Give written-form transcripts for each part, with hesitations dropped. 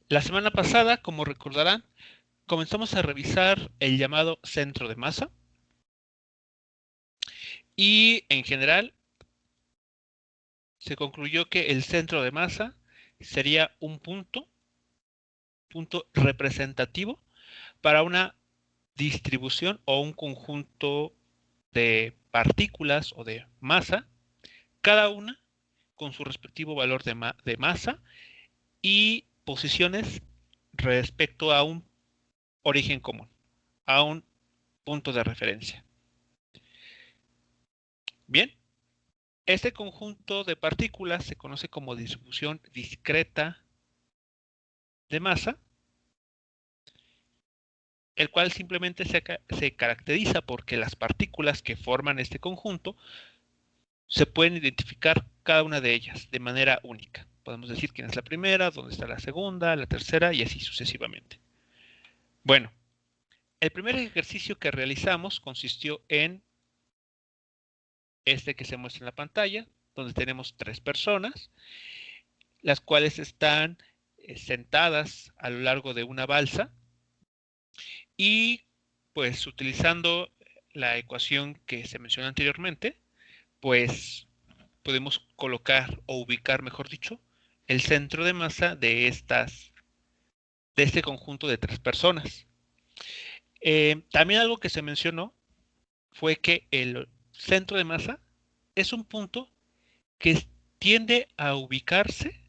La semana pasada, como recordarán, comenzamos a revisar el llamado centro de masa y en general se concluyó que el centro de masa sería un punto representativo para una distribución o un conjunto de partículas o de masa, cada una con su respectivo valor de masa y posiciones respecto a un origen común, a un punto de referencia. Bien, este conjunto de partículas se conoce como distribución discreta de masa, el cual simplemente se caracteriza porque las partículas que forman este conjunto se pueden identificar cada una de ellas de manera única. Podemos decir quién es la primera, dónde está la segunda, la tercera y así sucesivamente. Bueno, el primer ejercicio que realizamos consistió en este que se muestra en la pantalla, donde tenemos 3 personas, las cuales están sentadas a lo largo de una balsa y pues utilizando la ecuación que se mencionó anteriormente, pues podemos colocar o ubicar, mejor dicho, el centro de masa de este conjunto de 3 personas. También algo que se mencionó fue que el centro de masa es un punto que tiende a ubicarse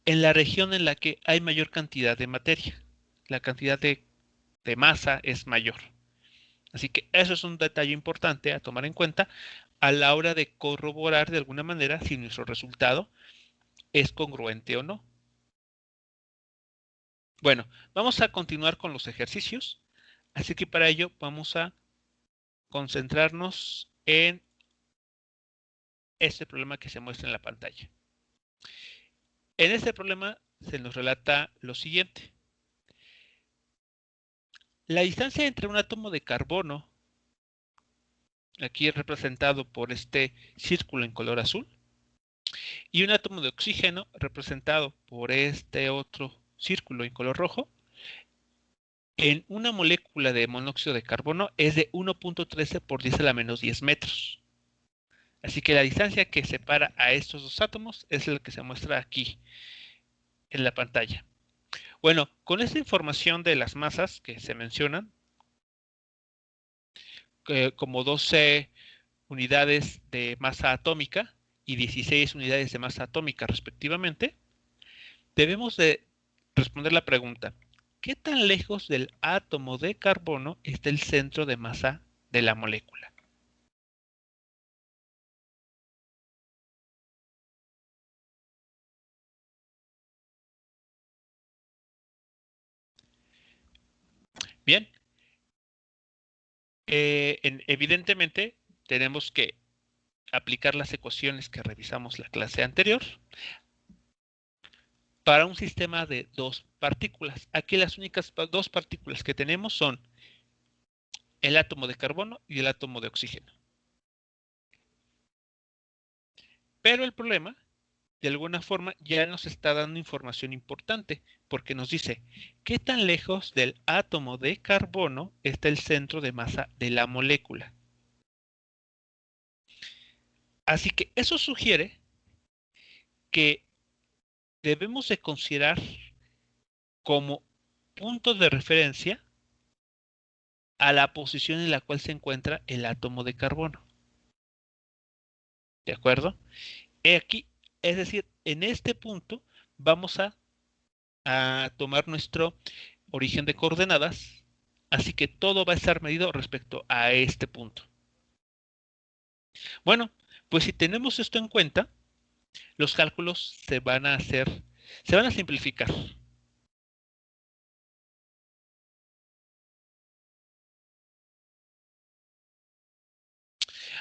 en la región en la que hay mayor cantidad de materia. La cantidad de masa es mayor. Así que eso es un detalle importante a tomar en cuenta a la hora de corroborar de alguna manera si nuestro resultado es congruente o no. Bueno, vamos a continuar con los ejercicios, así que para ello vamos a concentrarnos en este problema que se muestra en la pantalla. En este problema se nos relata lo siguiente. La distancia entre un átomo de carbono, aquí representado por este círculo en color azul, y un átomo de oxígeno, representado por este otro círculo en color rojo, en una molécula de monóxido de carbono es de 1.13 por 10 a la menos 10 metros. Así que la distancia que separa a estos dos átomos es la que se muestra aquí en la pantalla. Bueno, con esta información de las masas que se mencionan, como 12 unidades de masa atómica y 16 unidades de masa atómica respectivamente, debemos de responder la pregunta, ¿qué tan lejos del átomo de carbono está el centro de masa de la molécula? Bien, evidentemente tenemos que aplicar las ecuaciones que revisamos la clase anterior para un sistema de dos partículas. Aquí las únicas dos partículas que tenemos son el átomo de carbono y el átomo de oxígeno. Pero el problema, de alguna forma, ya nos está dando información importante, porque nos dice, ¿qué tan lejos del átomo de carbono está el centro de masa de la molécula? Así que eso sugiere que debemos de considerar como punto de referencia a la posición en la cual se encuentra el átomo de carbono. ¿De acuerdo? Aquí, es decir, en este punto vamos a tomar nuestro origen de coordenadas, así que todo va a estar medido respecto a este punto. Bueno, pues si tenemos esto en cuenta, los cálculos se van a simplificar.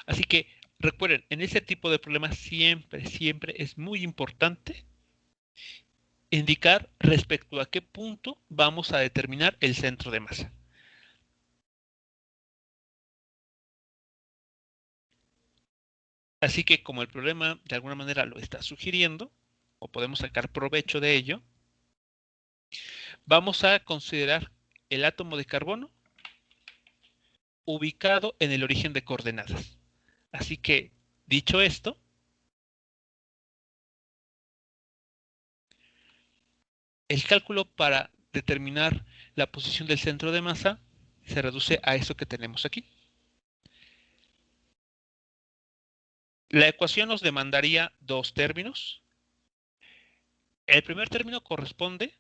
Así que recuerden, en ese tipo de problemas siempre es muy importante indicar respecto a qué punto vamos a determinar el centro de masa. Así que como el problema de alguna manera lo está sugiriendo, o podemos sacar provecho de ello, Vamos a considerar el átomo de carbono ubicado en el origen de coordenadas. Así que, dicho esto, el cálculo para determinar la posición del centro de masa se reduce a eso que tenemos aquí. La ecuación nos demandaría dos términos. El primer término corresponde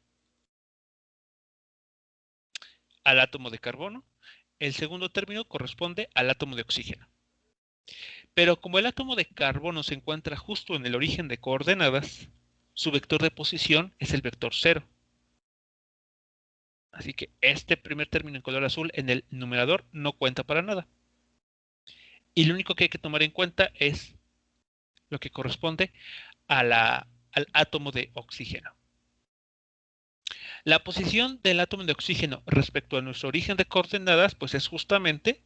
al átomo de carbono. El segundo término corresponde al átomo de oxígeno. Pero como el átomo de carbono se encuentra justo en el origen de coordenadas, su vector de posición es el vector 0. Así que este primer término en color azul en el numerador no cuenta para nada. Y lo único que hay que tomar en cuenta es lo que corresponde al átomo de oxígeno. La posición del átomo de oxígeno respecto a nuestro origen de coordenadas, pues es justamente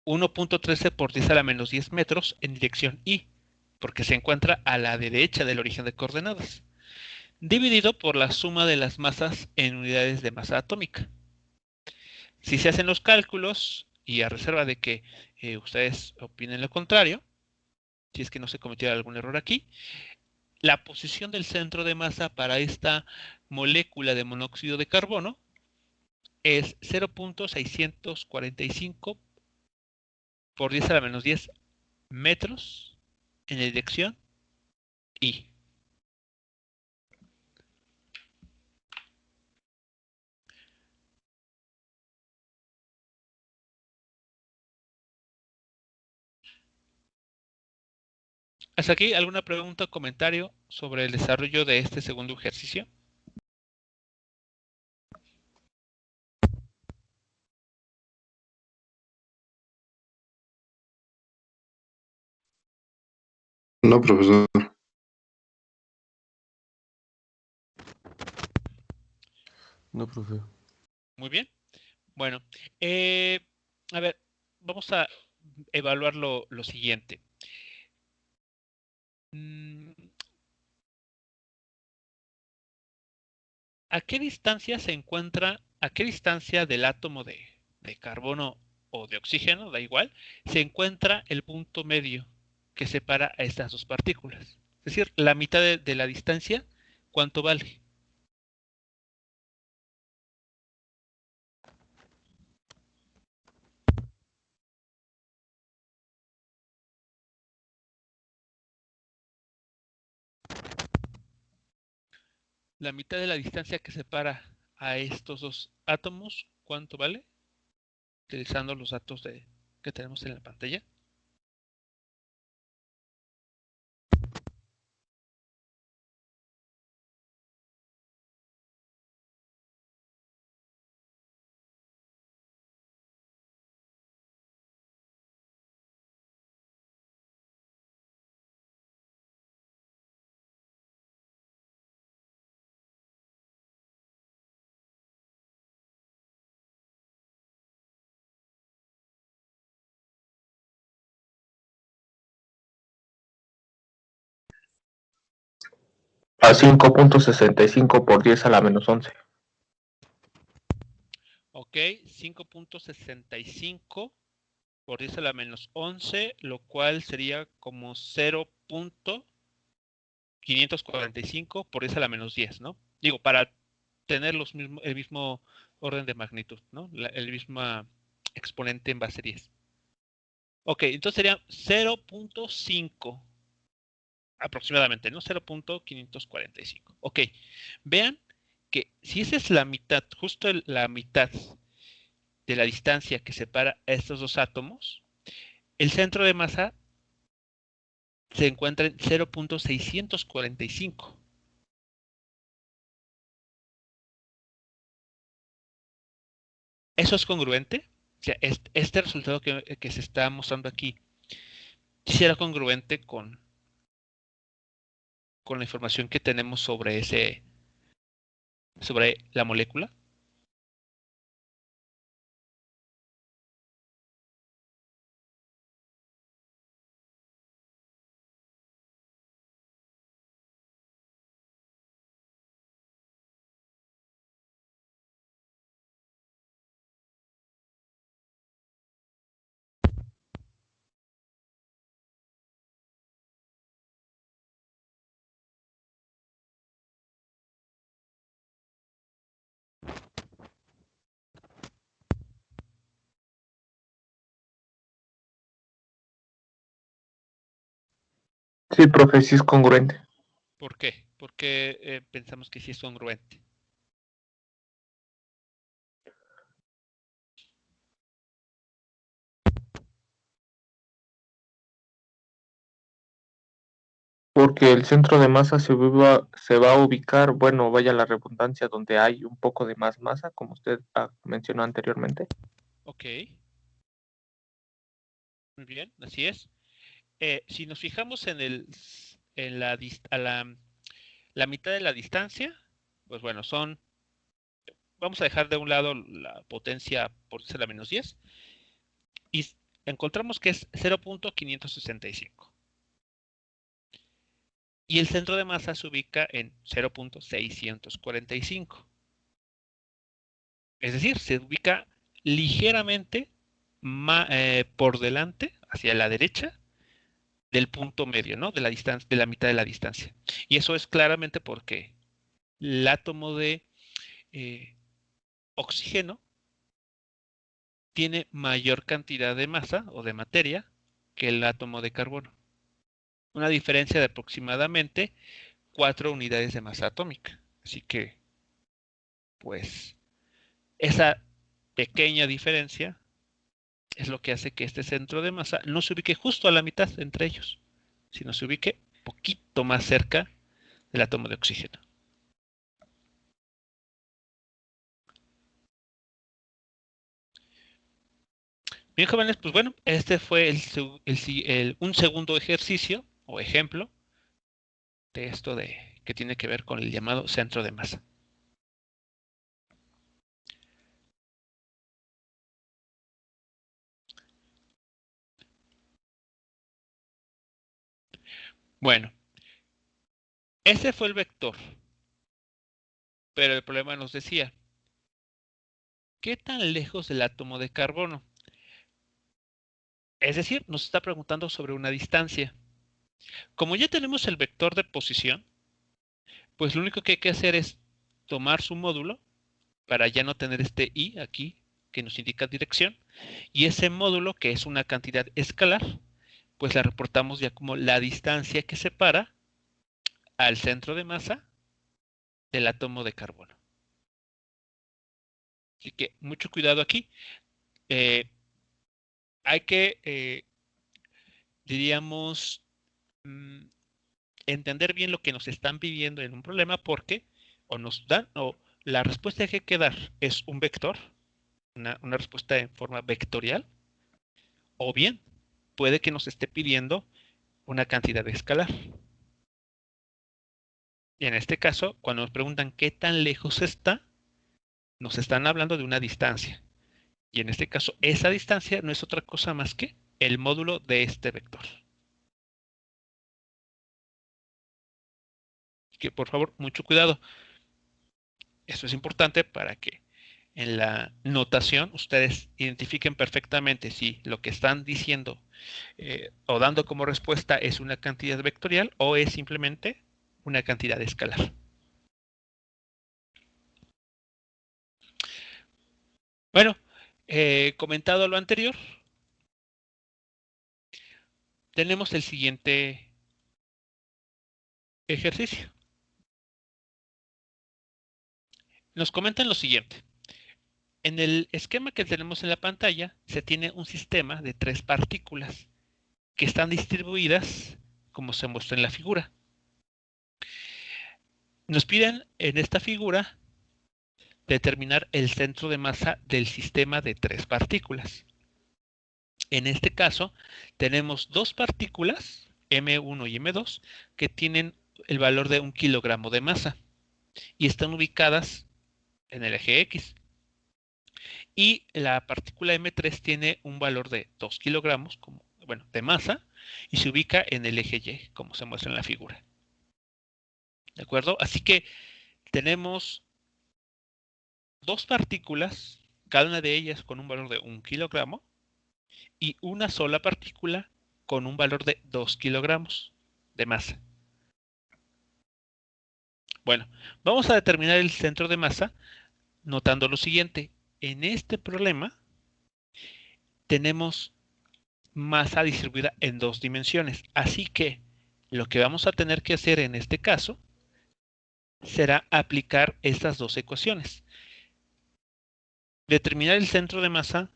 1.13 por 10 a la menos 10 metros en dirección Y, porque se encuentra a la derecha del origen de coordenadas, dividido por la suma de las masas en unidades de masa atómica. Si se hacen los cálculos, y a reserva de que ustedes opinen lo contrario, si es que no se cometiera algún error aquí, la posición del centro de masa para esta molécula de monóxido de carbono es 0.645 por 10 a la menos 10 metros en la dirección Y. ¿Hasta aquí alguna pregunta o comentario sobre el desarrollo de este segundo ejercicio? No, profesor. No, profe. Muy bien. Bueno, eh, a ver, vamos a evaluar lo siguiente. Mm, ¿A qué distancia se encuentra, a qué distancia del átomo de carbono o de oxígeno, da igual, se encuentra el punto medio que separa a estas dos partículas? Es decir, la mitad de la distancia, ¿cuánto vale? La mitad de la distancia que separa a estos dos átomos, ¿cuánto vale? Utilizando los datos que tenemos en la pantalla. A 5.65 por 10 a la menos 11. Ok, 5.65 por 10 a la menos 11, lo cual sería como 0.545 por 10 a la menos 10, ¿no? Digo, para tener el mismo orden de magnitud, ¿no? El mismo exponente en base 10. Ok, entonces sería 0.5 aproximadamente, ¿no? 0.545. Ok, vean que si esa es la mitad, justo la mitad de la distancia que separa a estos dos átomos, el centro de masa se encuentra en 0.645. ¿Eso es congruente? O sea, este resultado que se está mostrando aquí, ¿sí era congruente con la información que tenemos sobre la molécula? Sí, profe, sí es congruente. ¿Por qué? Porque pensamos que sí es congruente. Porque el centro de masa se va a ubicar, bueno, vaya la redundancia, donde hay un poco de más masa, como usted mencionó anteriormente. Ok, muy bien, así es. Si nos fijamos en la mitad de la distancia, pues bueno, vamos a dejar de un lado la potencia por 10 a la menos 10 y encontramos que es 0.565. Y el centro de masa se ubica en 0.645. Es decir, se ubica ligeramente por delante, hacia la derecha, del punto medio, ¿no? De la distancia, de la mitad de la distancia. Y eso es claramente porque el átomo de eh, oxígeno tiene mayor cantidad de masa o de materia que el átomo de carbono. Una diferencia de aproximadamente 4 unidades de masa atómica. Así que, pues, esa pequeña diferencia es lo que hace que este centro de masa no se ubique justo a la mitad entre ellos, sino se ubique un poquito más cerca del átomo de oxígeno. Bien, jóvenes, pues bueno, este fue un segundo ejercicio o ejemplo de esto que tiene que ver con el llamado centro de masa. Bueno, ese fue el vector, pero el problema nos decía, ¿qué tan lejos del átomo de carbono? Es decir, nos está preguntando sobre una distancia. Como ya tenemos el vector de posición, pues lo único que hay que hacer es tomar su módulo para ya no tener este i aquí que nos indica dirección, y ese módulo, que es una cantidad escalar, pues la reportamos ya como la distancia que separa al centro de masa del átomo de carbono. Así que mucho cuidado aquí. Hay que, diríamos, entender bien lo que nos están pidiendo en un problema, porque o nos dan, o la respuesta que hay que dar es un vector, una respuesta en forma vectorial, o bien puede que nos esté pidiendo una cantidad escalar. Y en este caso, cuando nos preguntan qué tan lejos está, nos están hablando de una distancia. Y en este caso, esa distancia no es otra cosa más que el módulo de este vector. Así que por favor, mucho cuidado. Esto es importante para que en la notación ustedes identifiquen perfectamente si lo que están diciendo o dando como respuesta es una cantidad vectorial o es simplemente una cantidad escalar. Bueno, comentado lo anterior, tenemos el siguiente ejercicio. Nos comentan lo siguiente. En el esquema que tenemos en la pantalla se tiene un sistema de 3 partículas que están distribuidas como se muestra en la figura. Nos piden en esta figura determinar el centro de masa del sistema de 3 partículas. En este caso tenemos 2 partículas, M1 y M2, que tienen el valor de 1 kilogramo de masa y están ubicadas en el eje X. Y la partícula M3 tiene un valor de 2 kilogramos de masa y se ubica en el eje Y, como se muestra en la figura. ¿De acuerdo? Así que tenemos 2 partículas, cada una de ellas con un valor de 1 kilogramo, y una sola partícula con un valor de 2 kilogramos de masa. Bueno, vamos a determinar el centro de masa notando lo siguiente. En este problema tenemos masa distribuida en 2 dimensiones, así que Lo que vamos a tener que hacer en este caso será aplicar estas dos ecuaciones. Determinar el centro de masa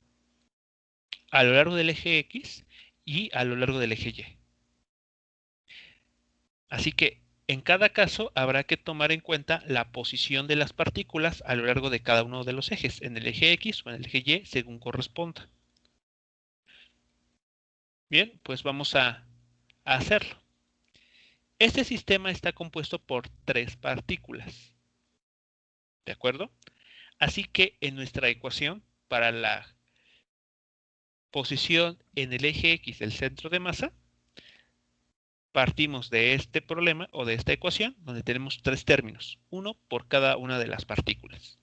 a lo largo del eje X y a lo largo del eje Y. Así que en cada caso habrá que tomar en cuenta la posición de las partículas a lo largo de cada uno de los ejes, en el eje X o en el eje Y, según corresponda. Bien, pues vamos a hacerlo. Este sistema está compuesto por 3 partículas. ¿De acuerdo? Así que en nuestra ecuación, para la posición en el eje X del centro de masa, partimos de este problema o de esta ecuación donde tenemos 3 términos, uno por cada una de las partículas.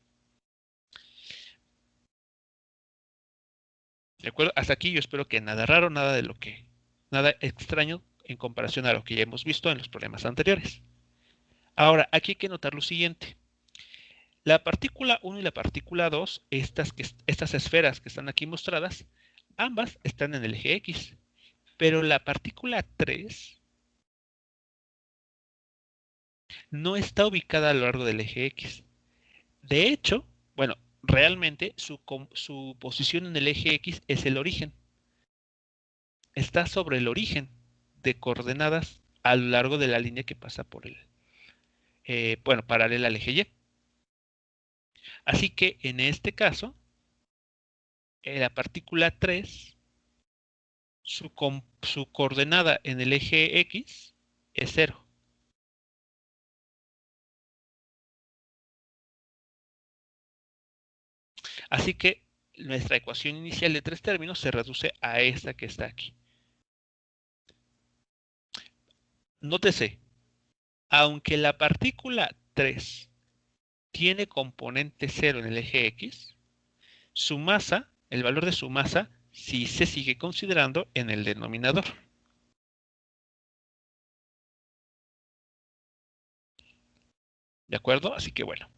¿De acuerdo? Hasta aquí yo espero que nada raro, nada extraño en comparación a lo que ya hemos visto en los problemas anteriores. Ahora, aquí hay que notar lo siguiente. La partícula 1 y la partícula 2, estas esferas que están aquí mostradas, ambas están en el eje X, pero la partícula 3 no está ubicada a lo largo del eje X. De hecho, bueno, realmente su posición en el eje X es el origen. Está sobre el origen de coordenadas a lo largo de la línea que pasa por paralela al eje Y. Así que en este caso, la partícula 3, su coordenada en el eje X es 0. Así que nuestra ecuación inicial de 3 términos se reduce a esta que está aquí. Nótese, aunque la partícula 3 tiene componente 0 en el eje X, su masa, el valor de su masa, sí se sigue considerando en el denominador. ¿De acuerdo? Así que bueno.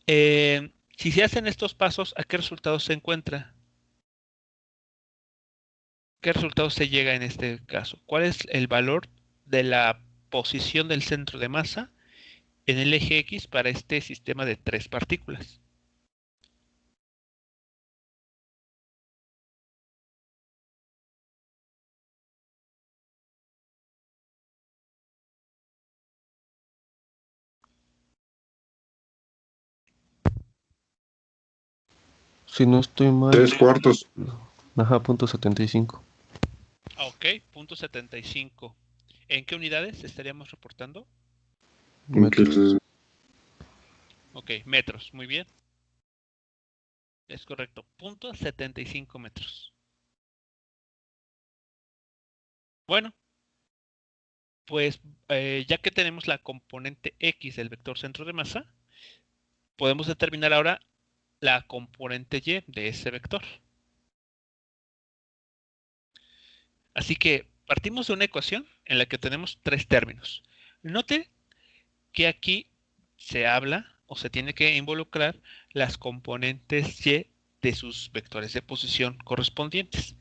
Si se hacen estos pasos, ¿a qué resultado se encuentra? ¿Qué resultado se llega en este caso? ¿Cuál es el valor de la posición del centro de masa en el eje X para este sistema de 3 partículas? Si no estoy mal. 3/4. Ajá, .75. Ok, .75. ¿En qué unidades estaríamos reportando? Metros. Ok, metros, muy bien. Es correcto, .75 metros. Bueno, pues ya que tenemos la componente X del vector centro de masa, podemos determinar ahora la componente Y de ese vector. Así que partimos de una ecuación en la que tenemos 3 términos. Note que aquí se habla o se tiene que involucrar las componentes Y de sus vectores de posición correspondientes,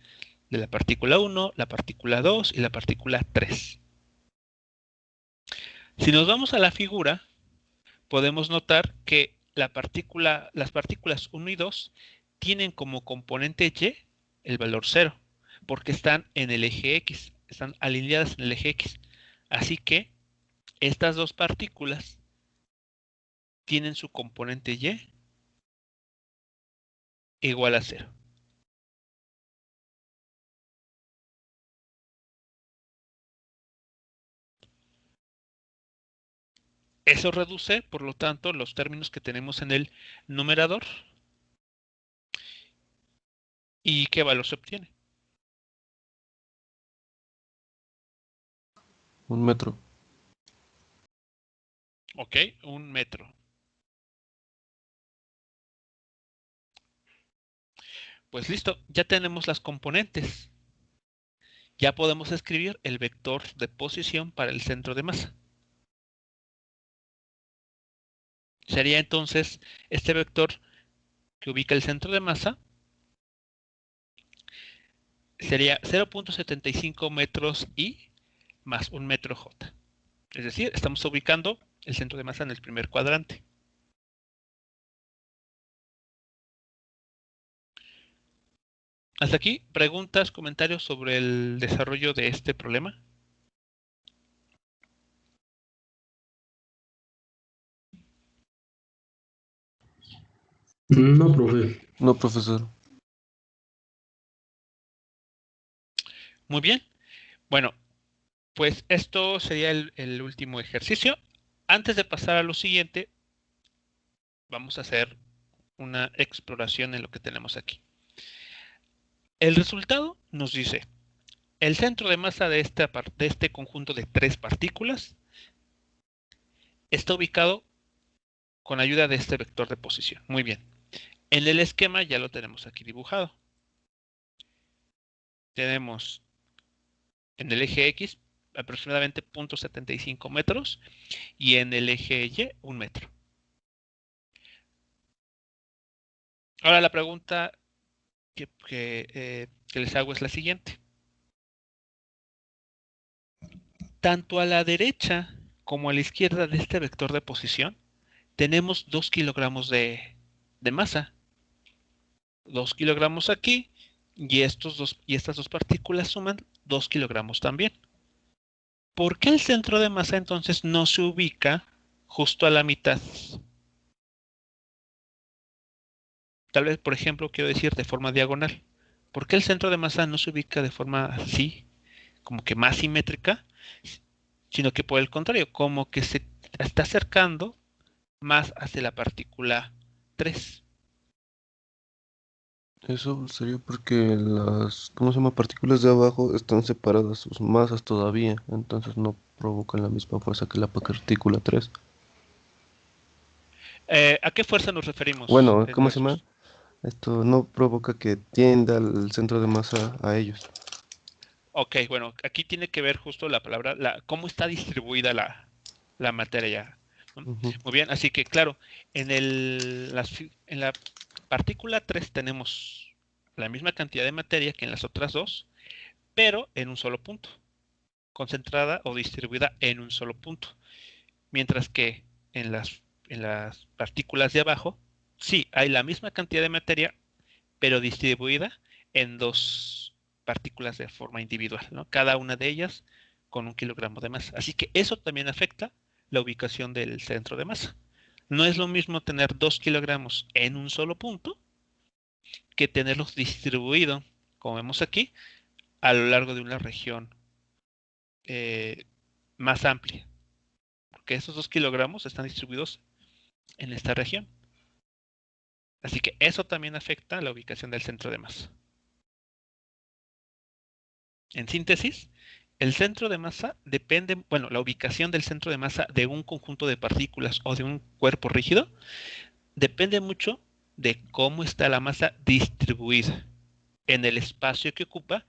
de la partícula 1, la partícula 2 y la partícula 3. Si nos vamos a la figura, podemos notar que las partículas 1 y 2 tienen como componente Y el valor 0, porque están en el eje X, están alineadas en el eje X. Así que estas dos partículas tienen su componente Y igual a 0. Eso reduce, por lo tanto, los términos que tenemos en el numerador. ¿Y qué valor se obtiene? 1 metro. Ok, 1 metro. Pues listo, ya tenemos las componentes. Ya podemos escribir el vector de posición para el centro de masa. Sería entonces este vector que ubica el centro de masa sería 0.75 metros I más 1 metro J. Es decir, estamos ubicando el centro de masa en el primer cuadrante. Hasta aquí, preguntas, comentarios sobre el desarrollo de este problema. No, profe. No, profesor. Muy bien. Bueno, pues esto sería el último ejercicio. Antes de pasar a lo siguiente, vamos a hacer una exploración en lo que tenemos aquí. El resultado nos dice, el centro de masa de este conjunto de 3 partículas está ubicado con ayuda de este vector de posición. Muy bien. En el esquema ya lo tenemos aquí dibujado. Tenemos en el eje X aproximadamente 0.75 metros y en el eje Y 1 metro. Ahora la pregunta que les hago es la siguiente. Tanto a la derecha como a la izquierda de este vector de posición tenemos 2 kilogramos de masa. 2 kilogramos aquí y estas dos partículas suman 2 kilogramos también. ¿Por qué el centro de masa entonces no se ubica justo a la mitad? Tal vez, por ejemplo, quiero decir de forma diagonal. ¿Por qué el centro de masa no se ubica de forma así, como que más simétrica, sino que por el contrario, como que se está acercando más hacia la partícula 3? Eso sería porque las, ¿cómo se llama? Partículas de abajo están separadas sus masas todavía, entonces no provocan la misma fuerza que la partícula 3. ¿A qué fuerza nos referimos, Bueno, ¿cómo se llama? Versus? Esto no provoca que tienda el centro de masa a ellos. Ok, bueno, aquí tiene que ver justo la palabra, cómo está distribuida la materia. ¿No? Ujú. Muy bien, así que claro, en la partícula 3 tenemos la misma cantidad de materia que en las otras dos, pero en un solo punto, concentrada o distribuida en un solo punto. Mientras que en las partículas de abajo, sí, hay la misma cantidad de materia, pero distribuida en dos partículas de forma individual, ¿no? Cada una de ellas con 1 kilogramo de masa. Así que eso también afecta la ubicación del centro de masa. No es lo mismo tener 2 kilogramos en un solo punto que tenerlos distribuidos, como vemos aquí, a lo largo de una región eh, más amplia, porque esos 2 kilogramos están distribuidos en esta región. Así que eso también afecta la ubicación del centro de masa. En síntesis, el centro de masa depende, bueno, la ubicación del centro de masa de un conjunto de partículas o de un cuerpo rígido depende mucho de cómo está la masa distribuida en el espacio que ocupa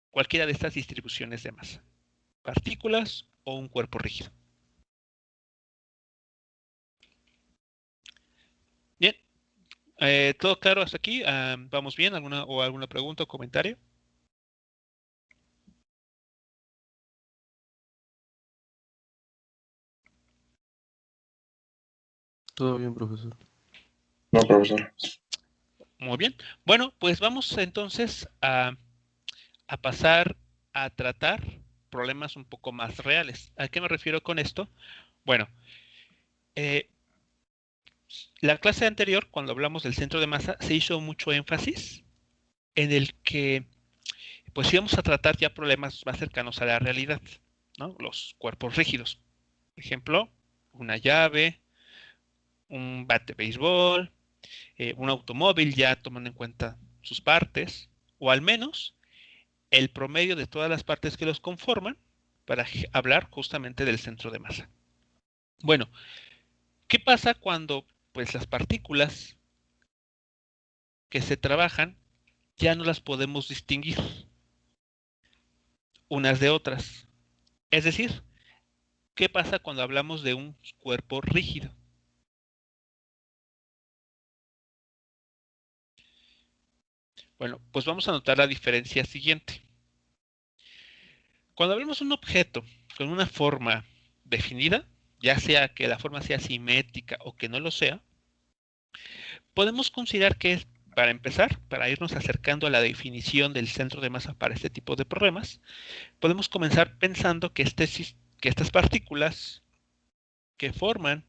cualquiera de estas distribuciones de masa, partículas o un cuerpo rígido. Bien, ¿todo claro hasta aquí? ¿Vamos bien? ¿Alguna pregunta o comentario? Todo bien, profesor. No, profesor. Muy bien. Bueno, pues vamos entonces a pasar a tratar problemas un poco más reales. ¿A qué me refiero con esto? Bueno, eh, la clase anterior, cuando hablamos del centro de masa, se hizo mucho énfasis en el que pues íbamos a tratar ya problemas más cercanos a la realidad, ¿no? Los cuerpos rígidos. Por ejemplo, una llave, un bat de béisbol, un automóvil ya tomando en cuenta sus partes, o al menos el promedio de todas las partes que los conforman para hablar justamente del centro de masa. Bueno, ¿qué pasa cuando pues las partículas que se trabajan ya no las podemos distinguir unas de otras? Es decir, ¿qué pasa cuando hablamos de un cuerpo rígido? Bueno, pues vamos a notar la diferencia siguiente. Cuando hablamos de un objeto con una forma definida, ya sea que la forma sea simétrica o que no lo sea, podemos considerar que es, para empezar, para irnos acercando a la definición del centro de masa para este tipo de problemas, podemos comenzar pensando que estas partículas que forman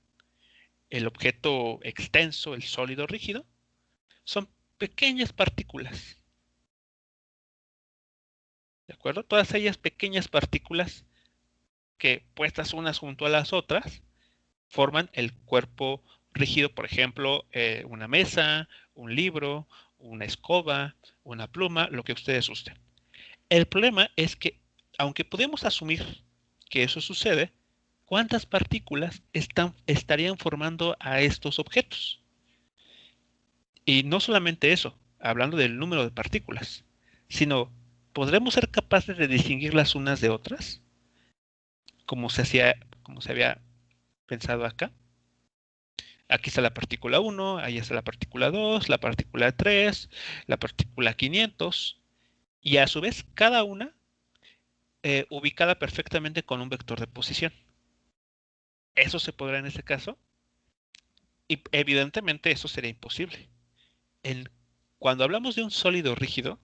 el objeto extenso, el sólido rígido, son pequeñas partículas. ¿De acuerdo? Todas ellas pequeñas partículas que puestas unas junto a las otras forman el cuerpo rígido, por ejemplo, una mesa, un libro, una escoba, una pluma, lo que ustedes usen. El problema es que, aunque podemos asumir que eso sucede, ¿cuántas partículas estarían formando a estos objetos? Y no solamente eso, hablando del número de partículas, sino, ¿podremos ser capaces de distinguir las unas de otras? Como como se había pensado acá. Aquí está la partícula 1, ahí está la partícula 2, la partícula 3, la partícula 500, y a su vez cada una ubicada perfectamente con un vector de posición. ¿Eso se podrá en este caso? Y evidentemente eso sería imposible. En, Cuando hablamos de un sólido rígido,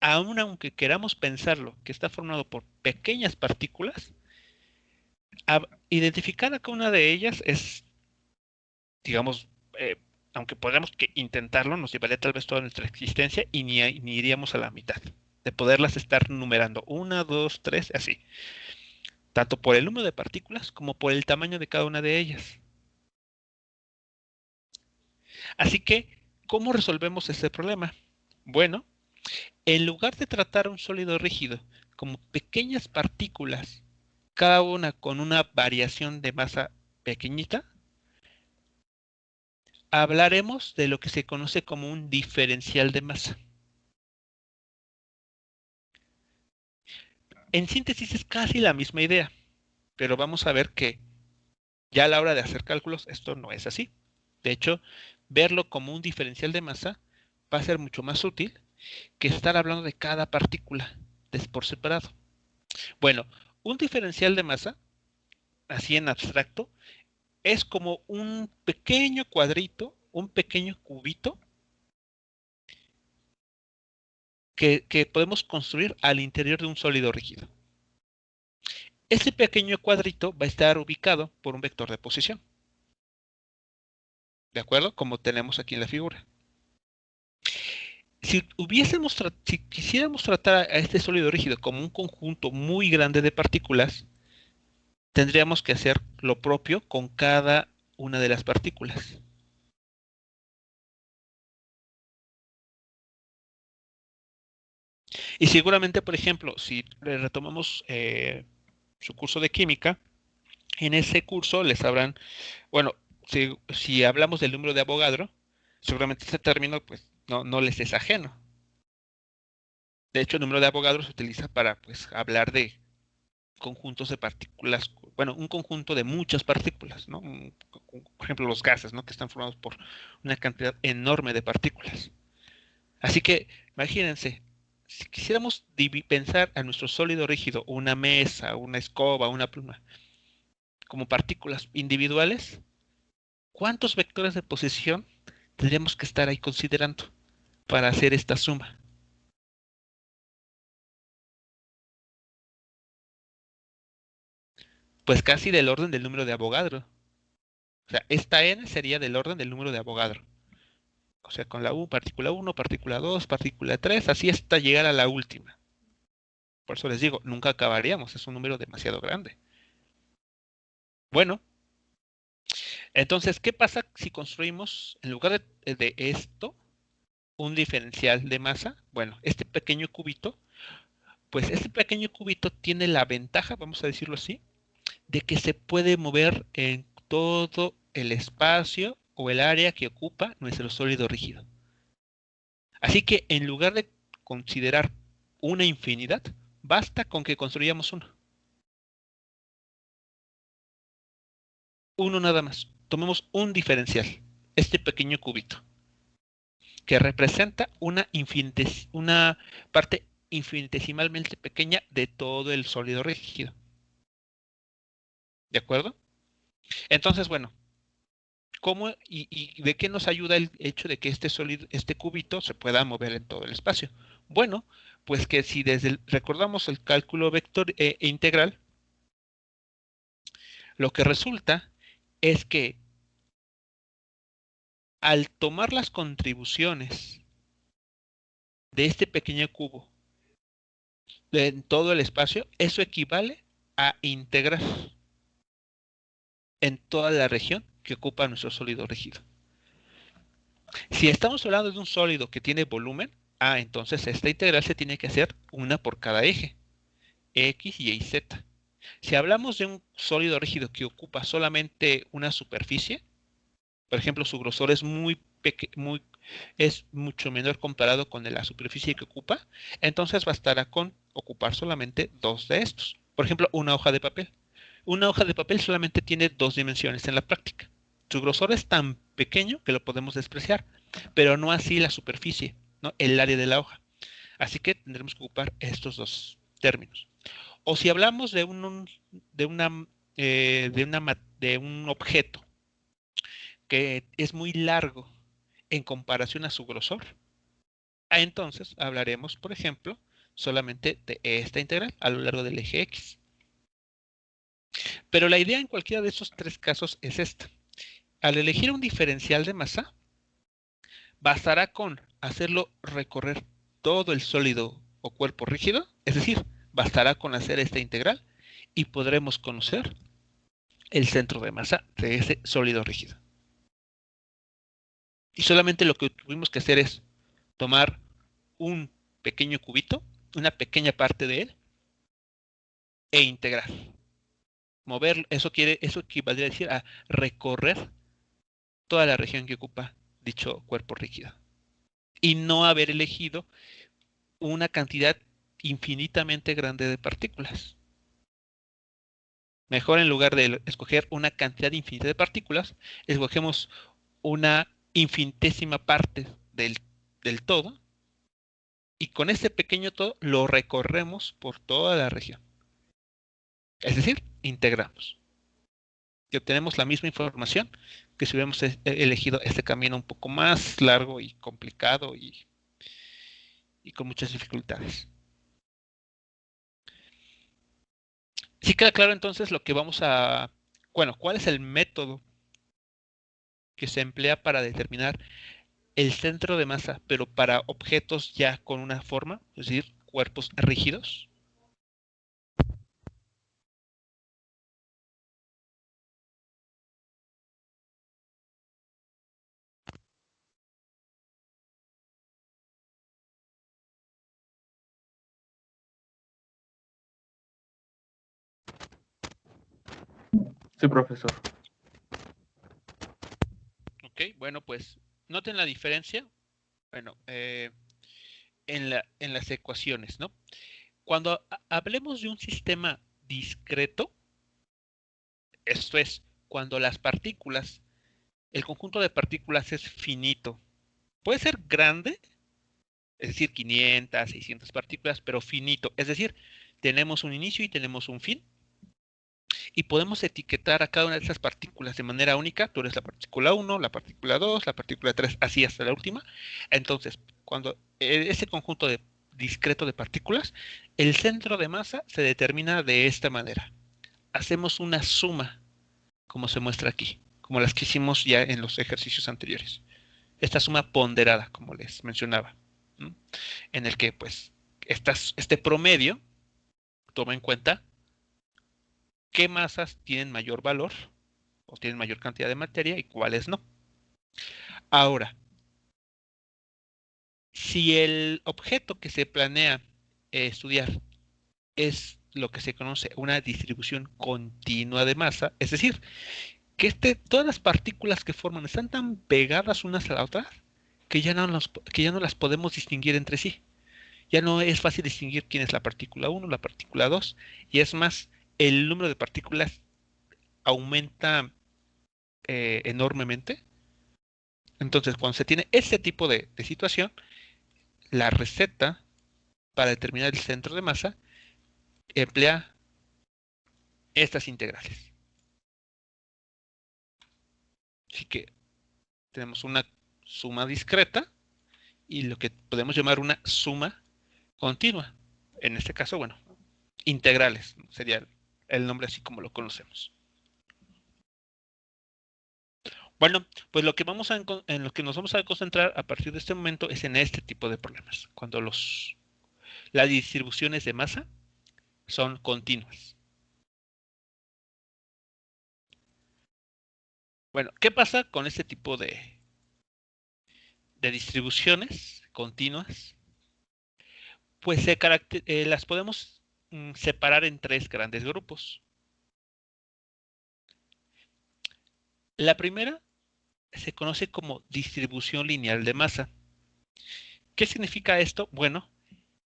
aun aunque queramos pensarlo, que está formado por pequeñas partículas, identificar a cada una de ellas es, digamos, aunque podamos intentarlo, nos llevaría tal vez toda nuestra existencia y ni iríamos a la mitad de poderlas estar numerando. 1, 2, 3, así. Tanto por el número de partículas como por el tamaño de cada una de ellas. Así que, ¿cómo resolvemos ese problema? Bueno, en lugar de tratar a un sólido rígido como pequeñas partículas, cada una con una variación de masa pequeñita, hablaremos de lo que se conoce como un diferencial de masa. En síntesis es casi la misma idea, pero vamos a ver que ya a la hora de hacer cálculos esto no es así. De hecho, verlo como un diferencial de masa va a ser mucho más útil que estar hablando de cada partícula por separado. Bueno, un diferencial de masa, así en abstracto, es como un pequeño cuadrito, un pequeño cubito que podemos construir al interior de un sólido rígido. Ese pequeño cuadrito va a estar ubicado por un vector de posición. ¿De acuerdo? Como tenemos aquí en la figura. Si quisiéramos tratar a este sólido rígido como un conjunto muy grande de partículas, tendríamos que hacer lo propio con cada una de las partículas. Y seguramente, por ejemplo, si retomamos su curso de química, en ese curso les habrán, bueno, si hablamos del número de Avogadro, seguramente ese término pues no les es ajeno. De hecho, el número de Avogadro se utiliza para pues hablar de conjuntos de partículas, bueno, un conjunto de muchas partículas, ¿no? Por ejemplo, los gases, ¿no? Que están formados por una cantidad enorme de partículas. Así que, imagínense, si quisiéramos pensar a nuestro sólido rígido, una mesa, una escoba, una pluma, como partículas individuales, ¿cuántos vectores de posición tendríamos que estar ahí considerando para hacer esta suma? Pues casi del orden del número de Avogadro. O sea, esta n sería del orden del número de Avogadro. O sea, con la partícula 1, partícula 2, partícula 3, así hasta llegar a la última. Por eso les digo, nunca acabaríamos, es un número demasiado grande. Bueno, entonces, ¿qué pasa si construimos, en lugar de esto, un diferencial de masa? Bueno, este pequeño cubito, pues este pequeño cubito tiene la ventaja, vamos a decirlo así, de que se puede mover en todo el espacio o el área que ocupa nuestro sólido rígido. Así que en lugar de considerar una infinidad, basta con que construyamos uno. Uno nada más. Tomemos un diferencial, este pequeño cubito. que representa una parte infinitesimalmente pequeña de todo el sólido rígido. ¿De acuerdo? Entonces, bueno, ¿cómo y de qué nos ayuda el hecho de que este cubito se pueda mover en todo el espacio? Bueno, pues que si recordamos el cálculo vector integral, lo que resulta es que al tomar las contribuciones de este pequeño cubo en todo el espacio, eso equivale a integrar en toda la región que ocupa nuestro sólido rígido. Si estamos hablando de un sólido que tiene volumen, entonces esta integral se tiene que hacer una por cada eje, X, Y y Z. Si hablamos de un sólido rígido que ocupa solamente una superficie, por ejemplo, su grosor es es mucho menor comparado con la superficie que ocupa, entonces bastará con ocupar solamente dos de estos. Por ejemplo, una hoja de papel. Una hoja de papel solamente tiene dos dimensiones en la práctica. Su grosor es tan pequeño que lo podemos despreciar, pero no así la superficie, ¿no? El área de la hoja. Así que tendremos que ocupar estos dos términos. O si hablamos de un objeto que es muy largo en comparación a su grosor, entonces hablaremos, por ejemplo, solamente de esta integral a lo largo del eje X. Pero la idea en cualquiera de esos tres casos es esta. Al elegir un diferencial de masa, bastará con hacerlo recorrer todo el sólido o cuerpo rígido, es decir, bastará con hacer esta integral y podremos conocer el centro de masa de ese sólido rígido. Y solamente lo que tuvimos que hacer es tomar un pequeño cubito, una pequeña parte de él, e integrar. Mover, eso equivaldría a decir a recorrer toda la región que ocupa dicho cuerpo rígido. Y no haber elegido una cantidad infinitamente grande de partículas. Mejor, en lugar de escoger una cantidad infinita de partículas, escogemos una infinitésima parte del todo, y con este pequeño todo lo recorremos por toda la región. Es decir, integramos. Y obtenemos la misma información que si hubiéramos elegido este camino un poco más largo y complicado y con muchas dificultades. Sí queda claro entonces lo que ¿cuál es el método que se emplea para determinar el centro de masa, pero para objetos ya con una forma, es decir, cuerpos rígidos? Sí, profesor. Ok, bueno, pues noten la diferencia, bueno, en las ecuaciones, ¿no? Cuando hablemos de un sistema discreto, esto es, cuando el conjunto de partículas es finito, puede ser grande, es decir, 500, 600 partículas, pero finito, es decir, tenemos un inicio y tenemos un fin, y podemos etiquetar a cada una de esas partículas de manera única. Tú eres la partícula 1, la partícula 2, la partícula 3, así hasta la última. Entonces, cuando ese conjunto discreto de partículas, el centro de masa se determina de esta manera. Hacemos una suma, como se muestra aquí, como las que hicimos ya en los ejercicios anteriores. Esta suma ponderada, como les mencionaba, ¿no? En el que, pues, este promedio toma en cuenta qué masas tienen mayor valor o tienen mayor cantidad de materia y cuáles no. Ahora, si el objeto que se planea estudiar es lo que se conoce una distribución continua de masa, es decir, que todas las partículas que forman están tan pegadas unas a la otra que ya no las podemos distinguir entre sí. Ya no es fácil distinguir quién es la partícula 1, la partícula 2, y es más, el número de partículas aumenta enormemente. Entonces, cuando se tiene este tipo de situación, la receta para determinar el centro de masa emplea estas integrales. Así que tenemos una suma discreta y lo que podemos llamar una suma continua. En este caso, bueno, integrales sería el nombre así como lo conocemos. Bueno, pues lo que en lo que nos vamos a concentrar a partir de este momento es en este tipo de problemas, cuando las distribuciones de masa son continuas. Bueno, ¿qué pasa con este tipo de distribuciones continuas? Pues las podemos separar en tres grandes grupos. La primera se conoce como distribución lineal de masa. ¿Qué significa esto? Bueno,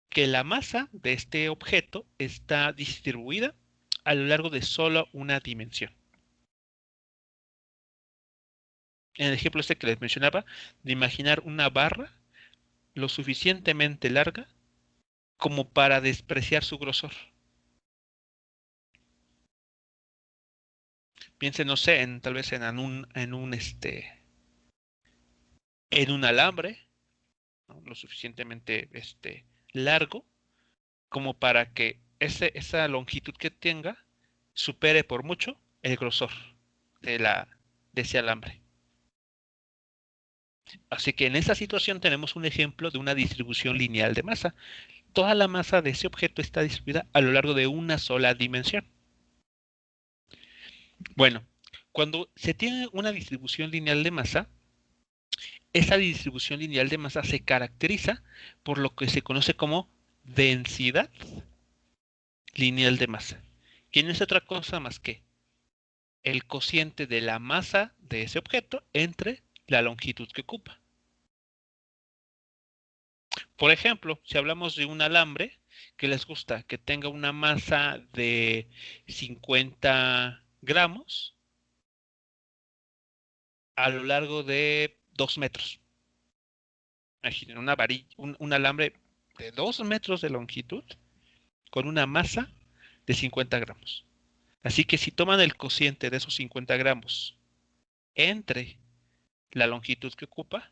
que la masa de este objeto está distribuida a lo largo de solo una dimensión. En el ejemplo este que les mencionaba, de imaginar una barra lo suficientemente larga como para despreciar su grosor. Piensen, no sé, tal vez en un alambre, ¿no? Lo suficientemente largo como para que esa longitud que tenga supere por mucho el grosor de ese alambre. Así que en esta situación tenemos un ejemplo de una distribución lineal de masa. Toda la masa de ese objeto está distribuida a lo largo de una sola dimensión. Bueno, cuando se tiene una distribución lineal de masa, esa distribución lineal de masa se caracteriza por lo que se conoce como densidad lineal de masa, que no es otra cosa más que el cociente de la masa de ese objeto entre la longitud que ocupa. Por ejemplo, si hablamos de un alambre que les gusta que tenga una masa de 50 gramos a lo largo de 2 metros. Imaginen un alambre de 2 metros de longitud con una masa de 50 gramos. Así que si toman el cociente de esos 50 gramos entre la longitud que ocupa,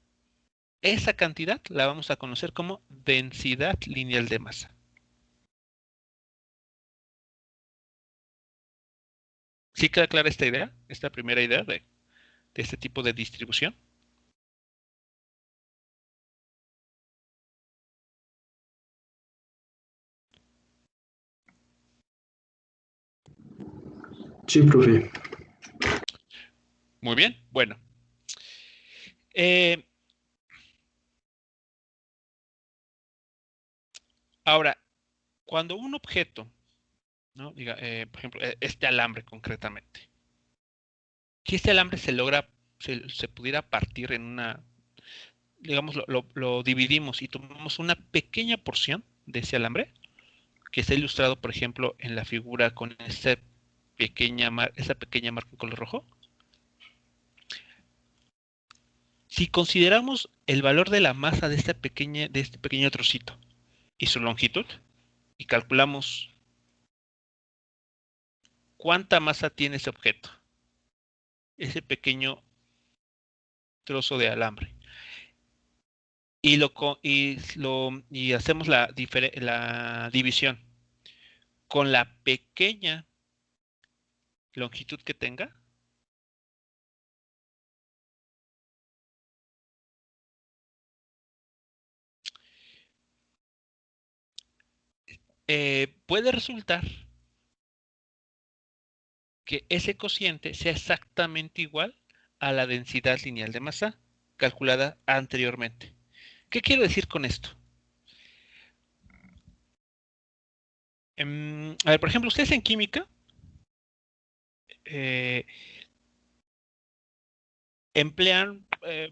esa cantidad la vamos a conocer como densidad lineal de masa. ¿Sí queda clara esta idea? Esta primera idea de este tipo de distribución. Sí, profe. Muy bien, bueno. Ahora, cuando un objeto, ¿no? Diga, por ejemplo, este alambre concretamente, si este alambre se pudiera partir en una, digamos, lo dividimos y tomamos una pequeña porción de ese alambre, que está ilustrado, por ejemplo, en la figura con esa pequeña marca en color rojo. Si consideramos el valor de la masa de este pequeño trocito y su longitud, y calculamos cuánta masa tiene ese objeto, ese pequeño trozo de alambre, y hacemos la división con la pequeña longitud que tenga, puede resultar que ese cociente sea exactamente igual a la densidad lineal de masa calculada anteriormente. ¿Qué quiero decir con esto? A ver, por ejemplo, ustedes en química emplean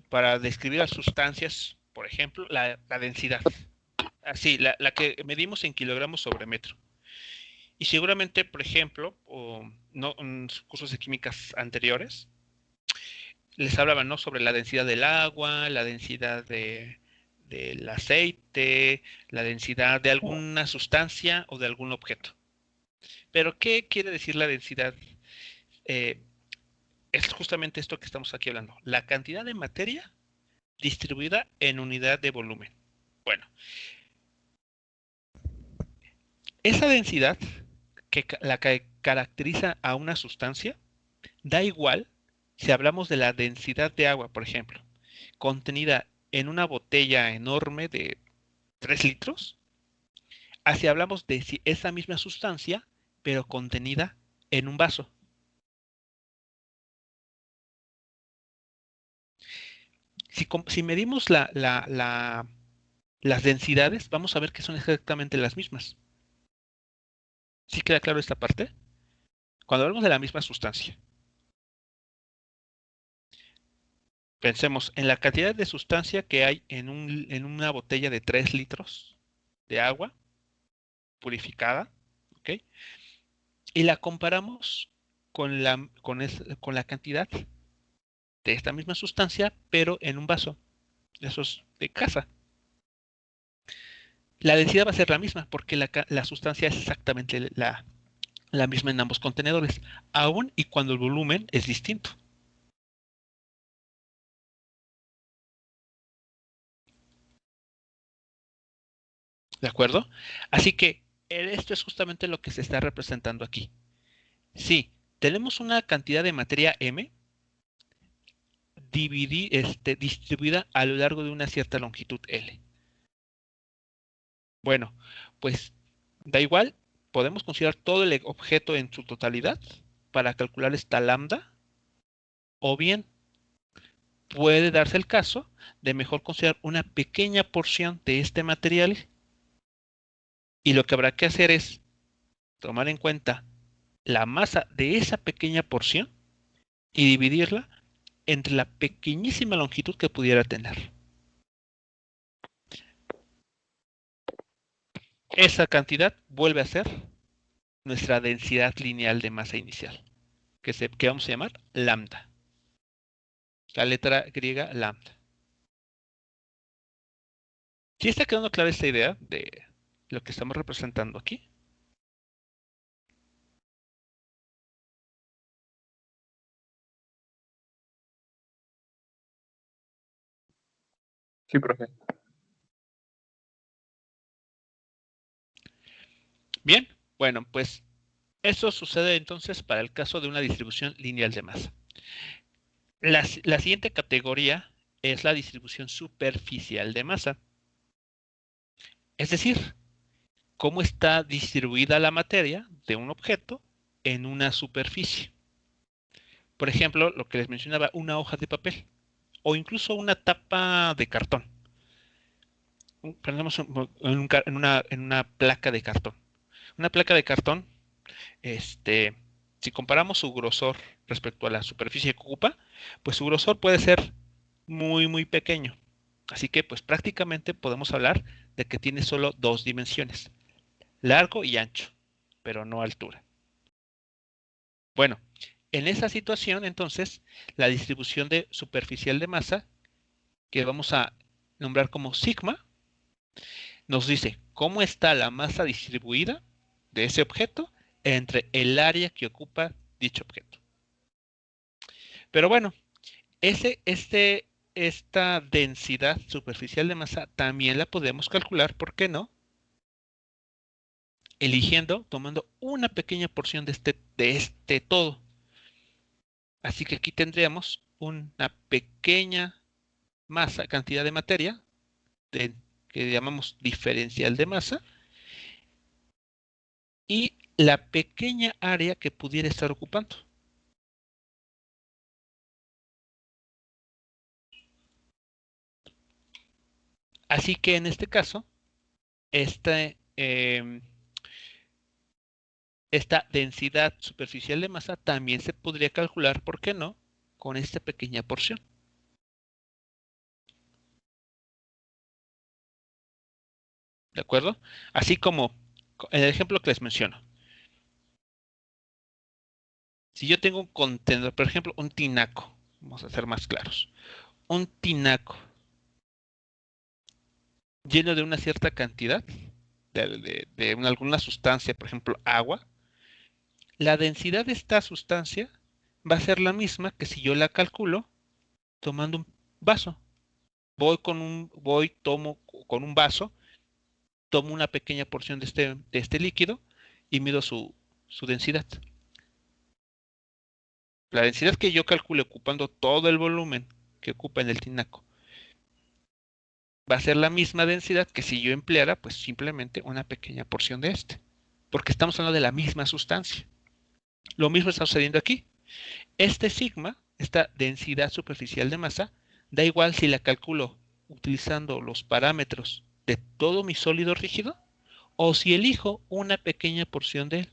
para describir las sustancias, por ejemplo, la densidad. Así, la que medimos en kilogramos sobre metro. Y seguramente, por ejemplo, o no, en cursos de químicas anteriores, les hablaba, ¿no? Sobre la densidad del agua, la densidad del aceite, la densidad de alguna sustancia o de algún objeto. Pero, ¿qué quiere decir la densidad? Es justamente esto que estamos aquí hablando. La cantidad de materia distribuida en unidad de volumen. Bueno, esa densidad la que caracteriza a una sustancia da igual si hablamos de la densidad de agua, por ejemplo, contenida en una botella enorme de 3 litros, a si hablamos de si esa misma sustancia, pero contenida en un vaso. Si medimos las densidades, vamos a ver que son exactamente las mismas. ¿Sí queda claro esta parte? Cuando hablamos de la misma sustancia, pensemos en la cantidad de sustancia que hay en una botella de 3 litros de agua purificada, ¿ok? Y la comparamos con la cantidad de esta misma sustancia, pero en un vaso de esos de casa. La densidad va a ser la misma porque la sustancia es exactamente la misma en ambos contenedores, aun y cuando el volumen es distinto. ¿De acuerdo? Así que esto es justamente lo que se está representando aquí. Si tenemos una cantidad de materia M distribuida a lo largo de una cierta longitud L. Bueno, pues da igual, podemos considerar todo el objeto en su totalidad para calcular esta lambda, o bien puede darse el caso de mejor considerar una pequeña porción de este material, y lo que habrá que hacer es tomar en cuenta la masa de esa pequeña porción y dividirla entre la pequeñísima longitud que pudiera tener. Esa cantidad vuelve a ser nuestra densidad lineal de masa inicial, que vamos a llamar lambda. La letra griega lambda. ¿Sí está quedando clara esta idea de lo que estamos representando aquí? Sí, profe. Bien, bueno, pues eso sucede entonces para el caso de una distribución lineal de masa. La siguiente categoría es la distribución superficial de masa. Es decir, cómo está distribuida la materia de un objeto en una superficie. Por ejemplo, lo que les mencionaba, una hoja de papel o incluso una tapa de cartón. Pensemos en una placa de cartón. Una placa de cartón, si comparamos su grosor respecto a la superficie que ocupa, pues su grosor puede ser muy, muy pequeño. Así que, pues prácticamente podemos hablar de que tiene solo 2 dimensiones, largo y ancho, pero no altura. Bueno, en esa situación, entonces, la distribución superficial de masa, que vamos a nombrar como sigma, nos dice cómo está la masa distribuida de ese objeto entre el área que ocupa dicho objeto. Pero bueno, esta densidad superficial de masa también la podemos calcular, ¿por qué no? Tomando una pequeña porción de este todo. Así que aquí tendríamos una pequeña cantidad de materia, que llamamos diferencial de masa, y la pequeña área que pudiera estar ocupando. Así que en este caso, esta densidad superficial de masa también se podría calcular, ¿por qué no?, con esta pequeña porción. ¿De acuerdo? Así como en el ejemplo que les menciono. Si yo tengo un contenedor, por ejemplo, un tinaco Vamos a ser más claros. Un tinaco lleno de una cierta cantidad de alguna sustancia, por ejemplo, agua, la densidad de esta sustancia va a ser la misma que si yo la calculo tomando un vaso. Tomo con un vaso, tomo una pequeña porción de este líquido y mido su densidad. La densidad que yo calcule ocupando todo el volumen que ocupa en el tinaco va a ser la misma densidad que si yo empleara pues simplemente una pequeña porción de este, porque estamos hablando de la misma sustancia. Lo mismo está sucediendo aquí. Este sigma, esta densidad superficial de masa, da igual si la calculo utilizando los parámetros de todo mi sólido rígido o si elijo una pequeña porción de él.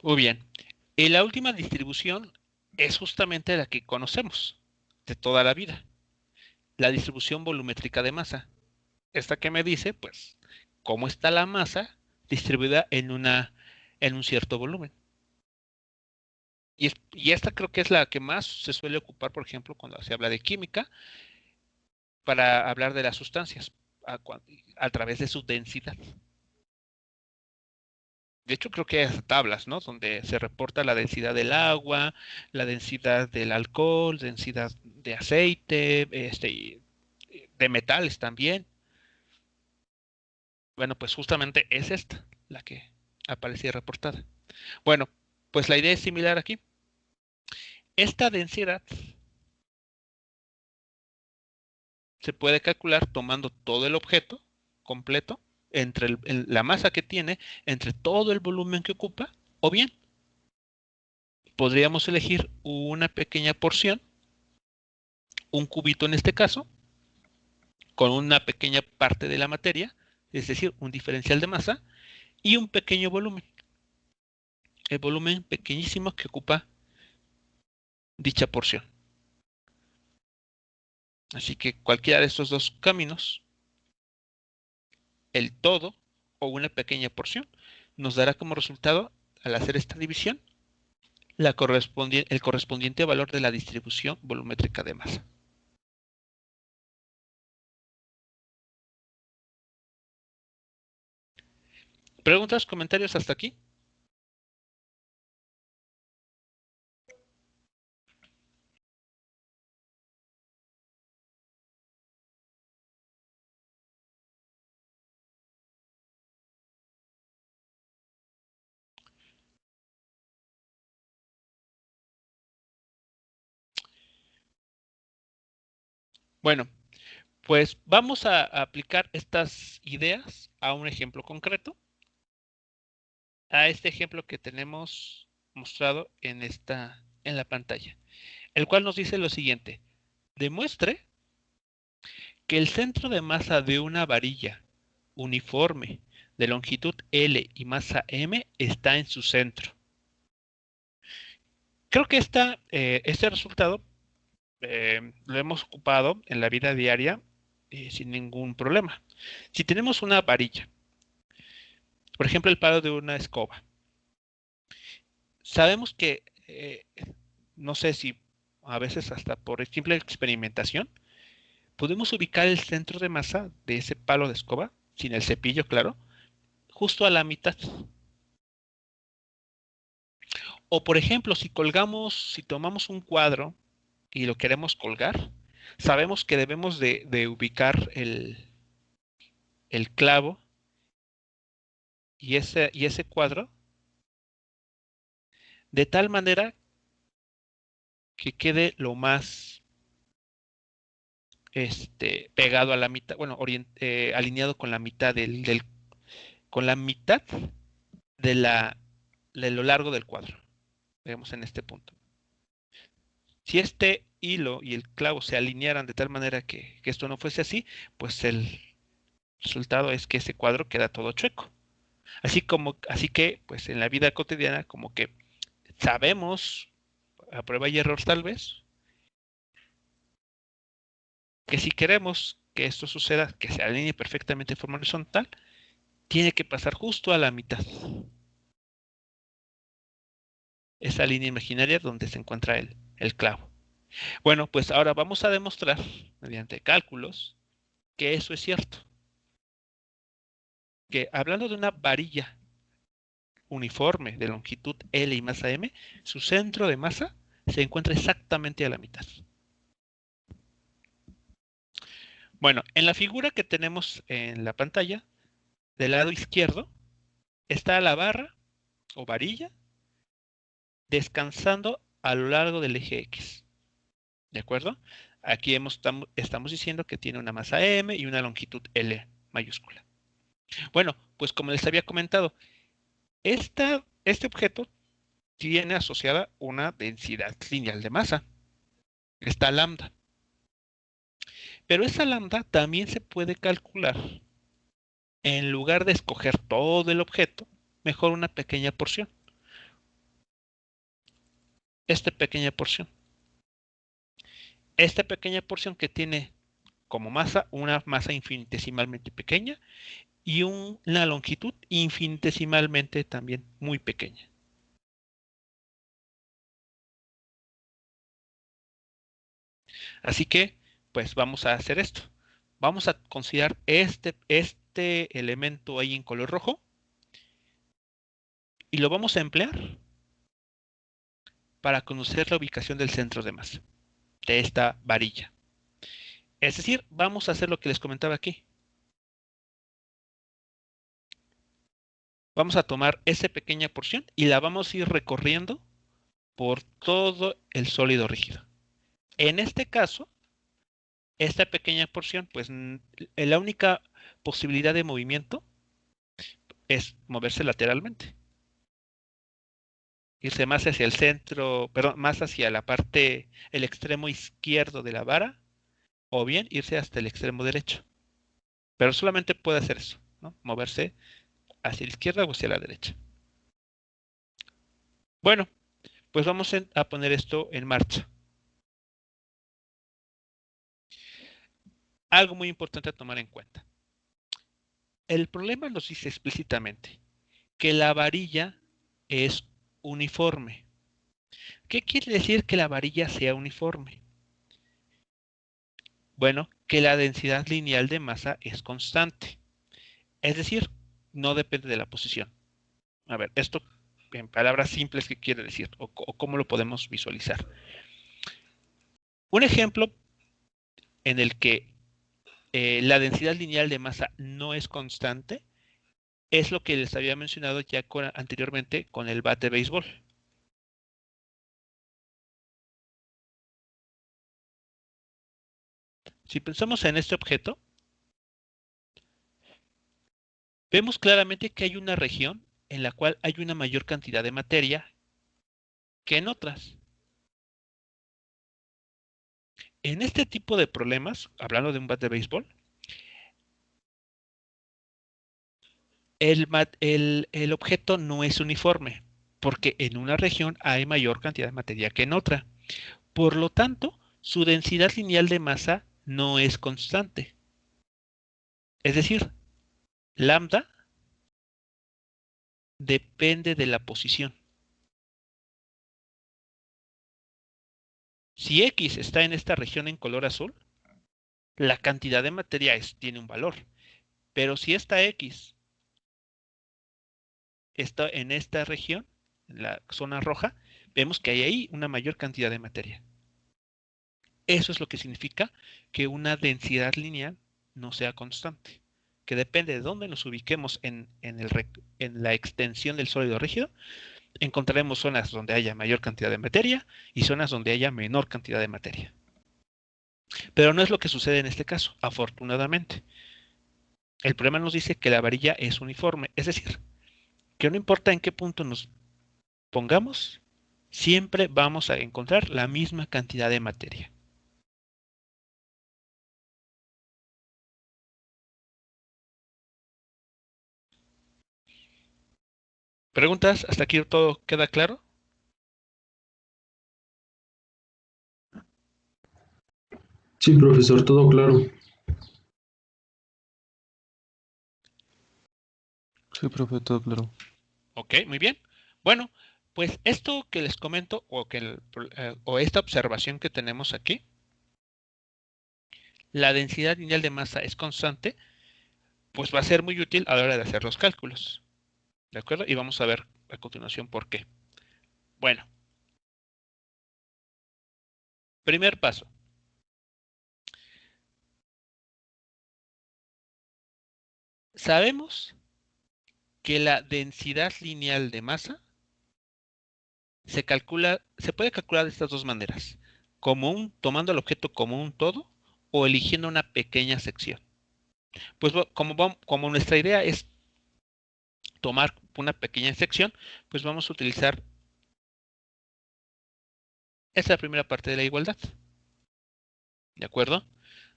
Muy bien. Y la última distribución es justamente la que conocemos de toda la vida, la distribución volumétrica de masa. Esta que me dice, pues, cómo está la masa distribuida en un cierto volumen. Y esta creo que es la que más se suele ocupar, por ejemplo, cuando se habla de química, para hablar de las sustancias a través de su densidad. De hecho, creo que hay tablas, ¿no? Donde se reporta la densidad del agua, la densidad del alcohol, densidad de aceite, de metales también. Bueno, pues justamente es esta la que aparecía reportada. Bueno, pues la idea es similar aquí. Esta densidad se puede calcular tomando todo el objeto completo, entre la masa que tiene, entre todo el volumen que ocupa, o bien podríamos elegir una pequeña porción, un cubito en este caso, con una pequeña parte de la materia, es decir, un diferencial de masa, y un pequeño volumen. El volumen pequeñísimo que ocupa dicha porción. Así que cualquiera de estos dos caminos, el todo o una pequeña porción, nos dará como resultado, al hacer esta división, el correspondiente valor de la distribución volumétrica de masa. ¿Preguntas, comentarios hasta aquí? Bueno, pues vamos a aplicar estas ideas a un ejemplo concreto, a este ejemplo que tenemos mostrado en la pantalla, el cual nos dice lo siguiente: demuestre que el centro de masa de una varilla uniforme de longitud L y masa M está en su centro. Creo que este resultado lo hemos ocupado en la vida diaria sin ningún problema. Si tenemos una varilla, por ejemplo el palo de una escoba, sabemos que, no sé si a veces hasta por simple experimentación, podemos ubicar el centro de masa de ese palo de escoba, sin el cepillo, claro, justo a la mitad. O por ejemplo, si tomamos un cuadro y lo queremos colgar, sabemos que debemos de ubicar el clavo y ese cuadro de tal manera que quede lo más pegado a la mitad, bueno, alineado con la mitad con la mitad de lo largo del cuadro. Vemos en este punto. Si este hilo y el clavo se alinearan de tal manera que esto no fuese así, pues el resultado es que ese cuadro queda todo chueco. Así que, pues en la vida cotidiana, como que sabemos a prueba y error tal vez, que si queremos que esto suceda, que se alinee perfectamente de forma horizontal, tiene que pasar justo a la mitad. Esa línea imaginaria donde se encuentra el clavo. Bueno, pues ahora vamos a demostrar, mediante cálculos, que eso es cierto. Que hablando de una varilla uniforme de longitud L y masa M, su centro de masa se encuentra exactamente a la mitad. Bueno, en la figura que tenemos en la pantalla, del lado izquierdo, está la barra o varilla descansando a lo largo del eje X. ¿De acuerdo? Aquí estamos diciendo que tiene una masa M y una longitud L mayúscula. Bueno, pues como les había comentado, este objeto tiene asociada una densidad lineal de masa, esta lambda. Pero esa lambda también se puede calcular. En lugar de escoger todo el objeto, mejor una pequeña porción. Esta pequeña porción. Esta pequeña porción que tiene como masa una masa infinitesimalmente pequeña y una longitud infinitesimalmente también muy pequeña. Así que, pues vamos a hacer esto. Vamos a considerar este elemento ahí en color rojo y lo vamos a emplear para conocer la ubicación del centro de masa de esta varilla. Es decir, vamos a hacer lo que les comentaba aquí. Vamos a tomar esa pequeña porción y la vamos a ir recorriendo por todo el sólido rígido. En este caso, esta pequeña porción, pues la única posibilidad de movimiento es moverse lateralmente. Irse más hacia el centro, perdón, más hacia la parte, el extremo izquierdo de la vara, o bien irse hasta el extremo derecho. Pero solamente puede hacer eso, ¿no? Moverse hacia la izquierda o hacia la derecha. Bueno, pues vamos a poner esto en marcha. Algo muy importante a tomar en cuenta. El problema nos dice explícitamente que la varilla es uniforme. ¿Qué quiere decir que la varilla sea uniforme? Bueno, que la densidad lineal de masa es constante. Es decir, no depende de la posición. A ver, esto en palabras simples, ¿qué quiere decir? O cómo lo podemos visualizar. Un ejemplo en el que la densidad lineal de masa no es constante es lo que les había mencionado ya anteriormente con el bat de béisbol. Si pensamos en este objeto, vemos claramente que hay una región en la cual hay una mayor cantidad de materia que en otras. En este tipo de problemas, hablando de un bat de béisbol, el objeto no es uniforme, porque en una región hay mayor cantidad de materia que en otra. Por lo tanto, su densidad lineal de masa no es constante. Es decir, lambda depende de la posición. Si X está en esta región en color azul, la cantidad de materia tiene un valor. Pero si esta X está en esta región, en la zona roja, vemos que hay ahí una mayor cantidad de materia. Eso es lo que significa que una densidad lineal no sea constante, que depende de dónde nos ubiquemos en la extensión del sólido rígido, encontraremos zonas donde haya mayor cantidad de materia y zonas donde haya menor cantidad de materia. Pero no es lo que sucede en este caso, afortunadamente. El problema nos dice que la varilla es uniforme, es decir, que no importa en qué punto nos pongamos, siempre vamos a encontrar la misma cantidad de materia. ¿Preguntas? ¿Hasta aquí todo queda claro? Sí, profesor, todo claro. Sí, profe, todo claro. Ok, muy bien. Bueno, pues esto que les comento o esta observación que tenemos aquí, la densidad lineal de masa es constante, pues va a ser muy útil a la hora de hacer los cálculos. ¿De acuerdo? Y vamos a ver a continuación por qué. Bueno, primer paso. Sabemos que la densidad lineal de masa se puede calcular de estas dos maneras, tomando el objeto como un todo o eligiendo una pequeña sección. Pues como nuestra idea es tomar una pequeña sección, pues vamos a utilizar esa primera parte de la igualdad. ¿De acuerdo?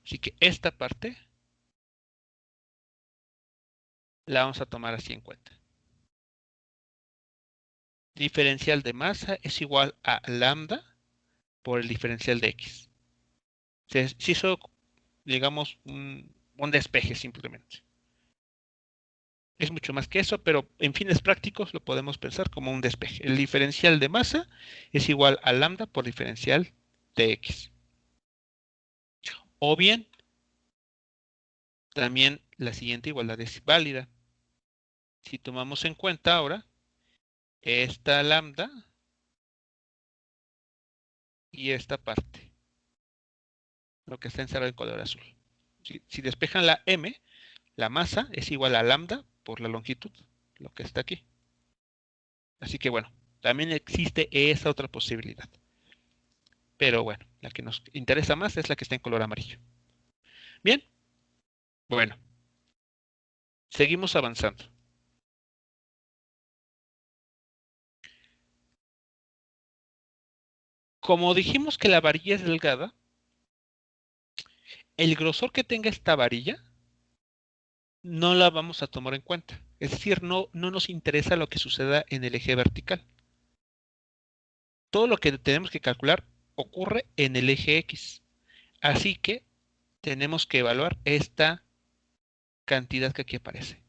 Así que esta parte la vamos a tomar así en cuenta. Diferencial de masa es igual a lambda por el diferencial de x. Se hizo, digamos, un despeje simplemente. Es mucho más que eso, pero en fines prácticos lo podemos pensar como un despeje. El diferencial de masa es igual a lambda por diferencial de x. O bien, también la siguiente igualdad es válida. Si tomamos en cuenta ahora esta lambda y esta parte, lo que está encerrado en color azul. Si despejan la m, la masa es igual a lambda por la longitud, lo que está aquí. Así que bueno, también existe esa otra posibilidad. Pero bueno, la que nos interesa más es la que está en color amarillo. Bien, bueno, seguimos avanzando. Como dijimos que la varilla es delgada, el grosor que tenga esta varilla no la vamos a tomar en cuenta. Es decir, no nos interesa lo que suceda en el eje vertical. Todo lo que tenemos que calcular ocurre en el eje X. Así que tenemos que evaluar esta cantidad que aquí aparece.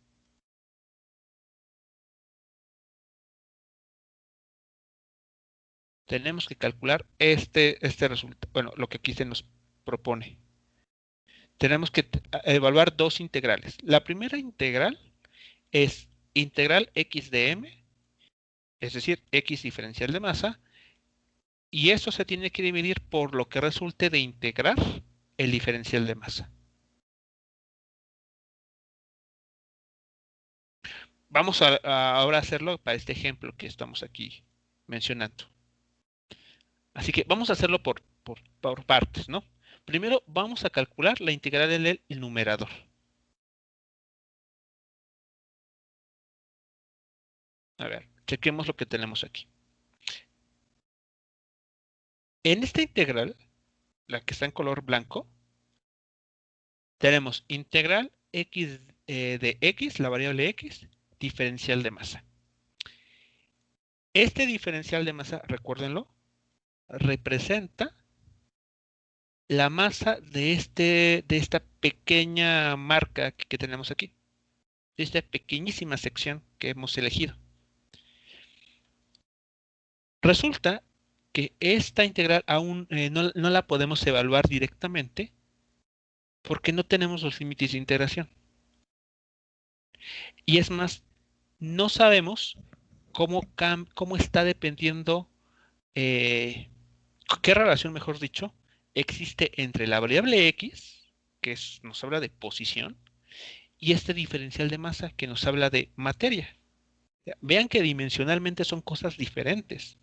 Tenemos que calcular este resultado, bueno, lo que aquí se nos propone. Tenemos que evaluar dos integrales. La primera integral es integral x de m, es decir, x diferencial de masa, y eso se tiene que dividir por lo que resulte de integrar el diferencial de masa. Vamos ahora a hacerlo para este ejemplo que estamos aquí mencionando. Así que vamos a hacerlo por partes, ¿no? Primero vamos a calcular la integral del numerador. A ver, chequemos lo que tenemos aquí. En esta integral, la que está en color blanco, tenemos integral x de x, la variable x, diferencial de masa. Este diferencial de masa, recuérdenlo, representa la masa de esta pequeña marca que tenemos aquí, de esta pequeñísima sección que hemos elegido. Resulta que esta integral aún no la podemos evaluar directamente porque no tenemos los límites de integración. Y es más, no sabemos cómo está dependiendo, qué relación, mejor dicho, existe entre la variable x, que nos habla de posición, y este diferencial de masa que nos habla de materia. Vean que dimensionalmente son cosas diferentes.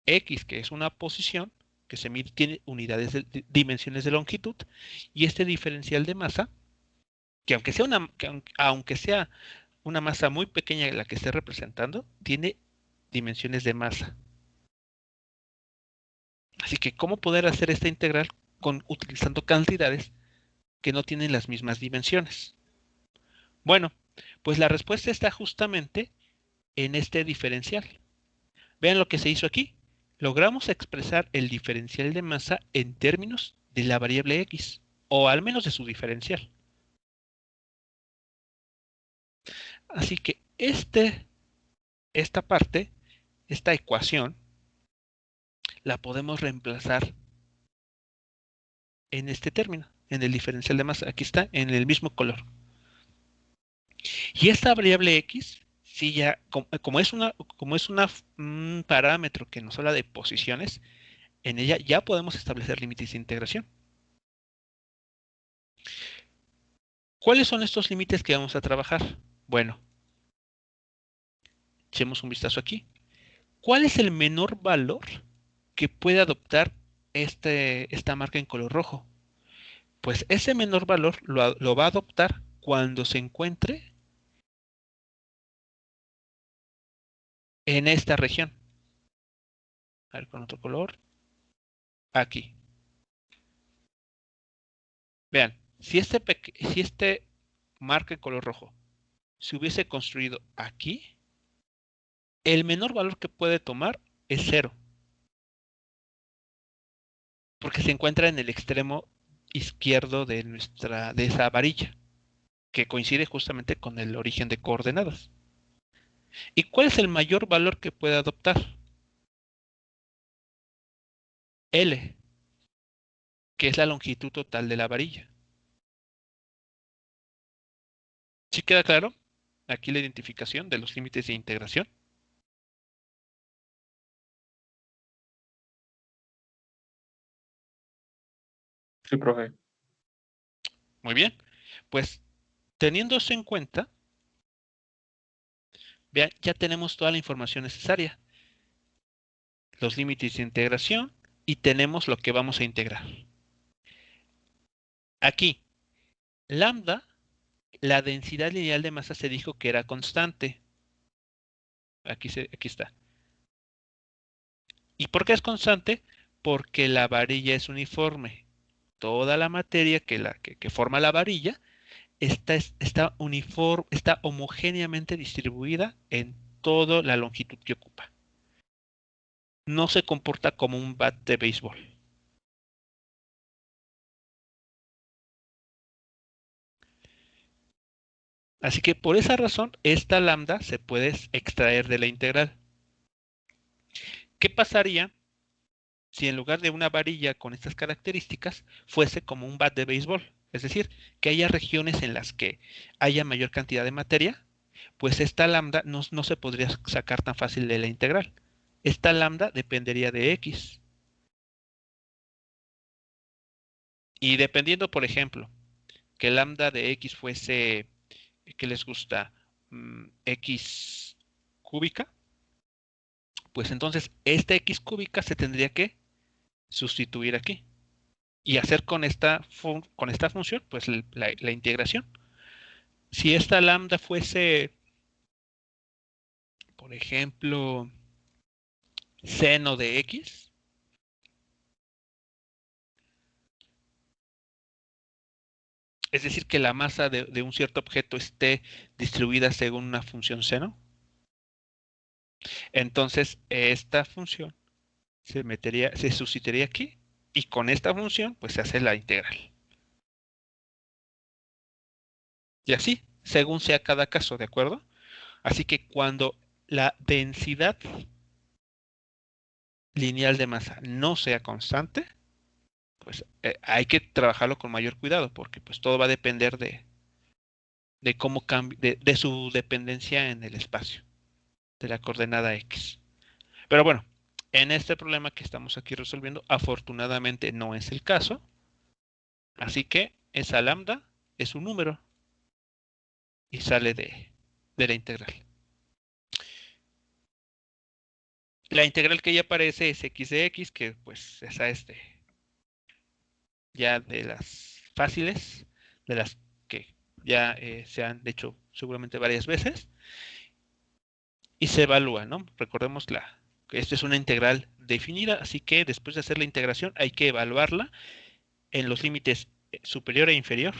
X, que es una posición, que se mide, tiene unidades de dimensiones de longitud, y este diferencial de masa, que aunque sea una masa muy pequeña la que esté representando, tiene dimensiones de masa. Así que, ¿cómo poder hacer esta integral utilizando cantidades que no tienen las mismas dimensiones? Bueno, pues la respuesta está justamente en este diferencial. Vean lo que se hizo aquí. Logramos expresar el diferencial de masa en términos de la variable x, o al menos de su diferencial. Así que esta parte, esta ecuación, la podemos reemplazar en este término, en el diferencial de masa. Aquí está, en el mismo color. Y esta variable x, si ya, como es un parámetro que nos habla de posiciones, en ella ya podemos establecer límites de integración. ¿Cuáles son estos límites que vamos a trabajar? Bueno, echemos un vistazo aquí. ¿Cuál es el menor valor que puede adoptar esta marca en color rojo? Pues ese menor valor lo va a adoptar cuando se encuentre en esta región. A ver, con otro color. Aquí. Vean, si este marca en color rojo se hubiese construido aquí, el menor valor que puede tomar es 0. Porque se encuentra en el extremo izquierdo de esa varilla, que coincide justamente con el origen de coordenadas. ¿Y cuál es el mayor valor que puede adoptar? L, que es la longitud total de la varilla. ¿Sí queda claro? Aquí la identificación de los límites de integración. Sí, profe. Muy bien. Pues teniendo eso en cuenta, vean, ya tenemos toda la información necesaria. Los límites de integración y tenemos lo que vamos a integrar. Aquí, lambda, la densidad lineal de masa se dijo que era constante. Aquí está. ¿Y por qué es constante? Porque la varilla es uniforme. Toda la materia que forma la varilla está homogéneamente distribuida en toda la longitud que ocupa. No se comporta como un bat de béisbol. Así que por esa razón, esta lambda se puede extraer de la integral. ¿Qué pasaría si en lugar de una varilla con estas características fuese como un bat de béisbol? Es decir, que haya regiones en las que haya mayor cantidad de materia, pues esta lambda no se podría sacar tan fácil de la integral. Esta lambda dependería de x. Y dependiendo, por ejemplo, que lambda de x fuese, ¿qué les gusta? X cúbica, pues entonces esta x cúbica se tendría que sustituir aquí y hacer con esta función pues la integración. Si esta lambda fuese, por ejemplo, seno de x, es decir, que la masa de un cierto objeto esté distribuida según una función seno, entonces esta función se sustituiría aquí y con esta función pues se hace la integral. Y así, según sea cada caso, ¿de acuerdo? Así que cuando la densidad lineal de masa no sea constante, pues hay que trabajarlo con mayor cuidado porque pues todo va a depender de cómo cambie, de su dependencia en el espacio, de la coordenada x. Pero bueno, en este problema que estamos aquí resolviendo, afortunadamente no es el caso. Así que esa lambda es un número y sale de la integral. La integral que ya aparece es x de x, que pues es a ya de las fáciles, de las que ya se han hecho seguramente varias veces. Y se evalúa, ¿no? Recordemos que esta es una integral definida, así que después de hacer la integración hay que evaluarla en los límites superior e inferior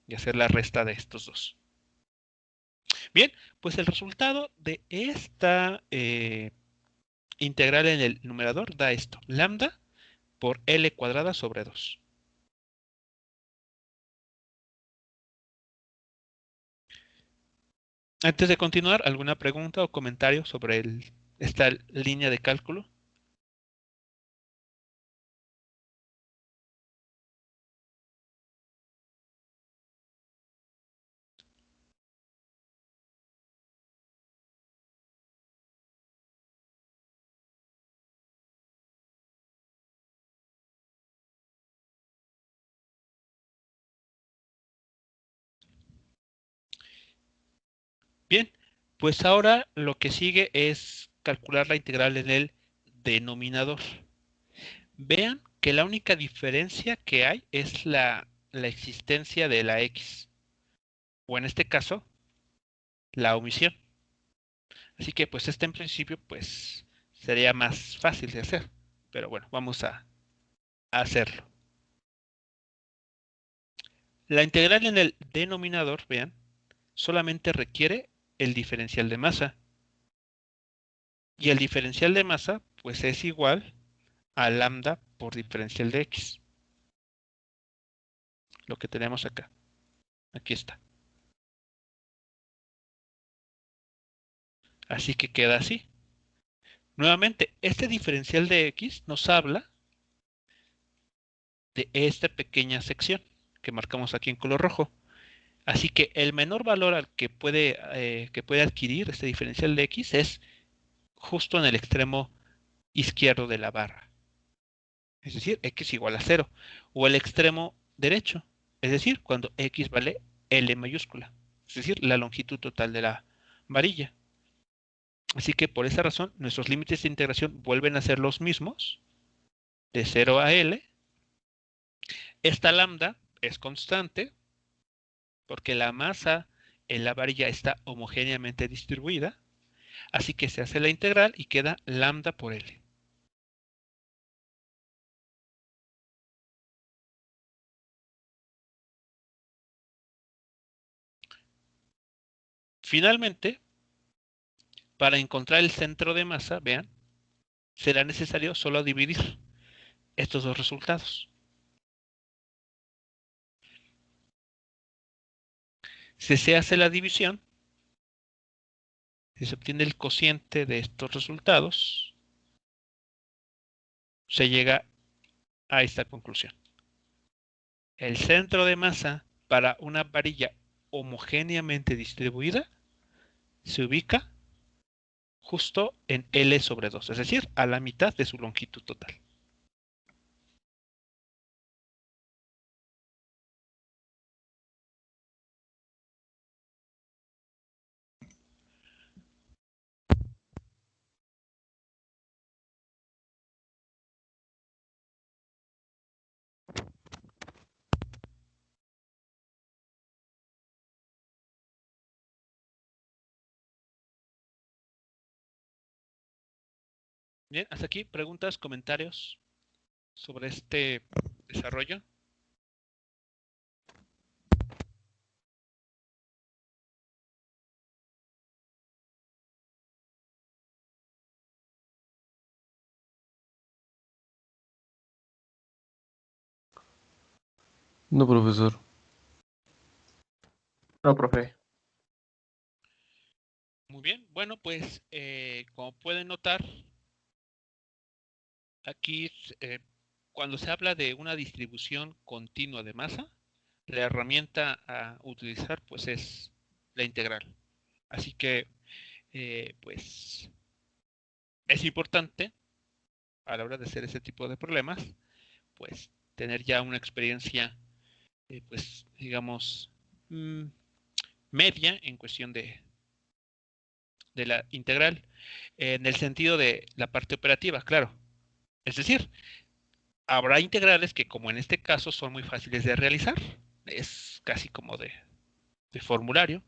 y hacer la resta de estos dos. Bien, pues el resultado de esta integral en el numerador da esto, lambda por L cuadrada sobre 2. Antes de continuar, ¿alguna pregunta o comentario sobre esta línea de cálculo? Bien, pues ahora lo que sigue es calcular la integral en el denominador. Vean que la única diferencia que hay es la existencia de la x, o en este caso, la omisión. Así que pues en principio pues sería más fácil de hacer. Pero bueno, vamos a hacerlo. La integral en el denominador, vean, solamente requiere el diferencial de masa. Y el diferencial de masa pues es igual a lambda por diferencial de x. Lo que tenemos acá. Aquí está. Así que queda así. Nuevamente, este diferencial de x nos habla de esta pequeña sección que marcamos aquí en color rojo. Así que el menor valor al que puede adquirir este diferencial de x es justo en el extremo izquierdo de la barra. Es decir, x igual a 0. O el extremo derecho. Es decir, cuando x vale L mayúscula. Es decir, la longitud total de la varilla. Así que por esa razón, nuestros límites de integración vuelven a ser los mismos, de 0 a L. Esta lambda es constante, porque la masa en la varilla está homogéneamente distribuida. Así que se hace la integral y queda lambda por L. Finalmente, para encontrar el centro de masa, vean, será necesario solo dividir estos dos resultados. Si se hace la división, si se obtiene el cociente de estos resultados, se llega a esta conclusión. El centro de masa para una varilla homogéneamente distribuida se ubica justo en L sobre 2, es decir, a la mitad de su longitud total. Bien, hasta aquí, preguntas, comentarios sobre este desarrollo. No, profesor. No, profe. Muy bien, bueno, pues como pueden notar, aquí cuando se habla de una distribución continua de masa, la herramienta a utilizar pues es la integral. Así que pues es importante a la hora de hacer ese tipo de problemas, pues tener ya una experiencia pues digamos media en cuestión de la integral, en el sentido de la parte operativa, claro. Es decir, habrá integrales que, como en este caso, son muy fáciles de realizar. Es casi como de formulario.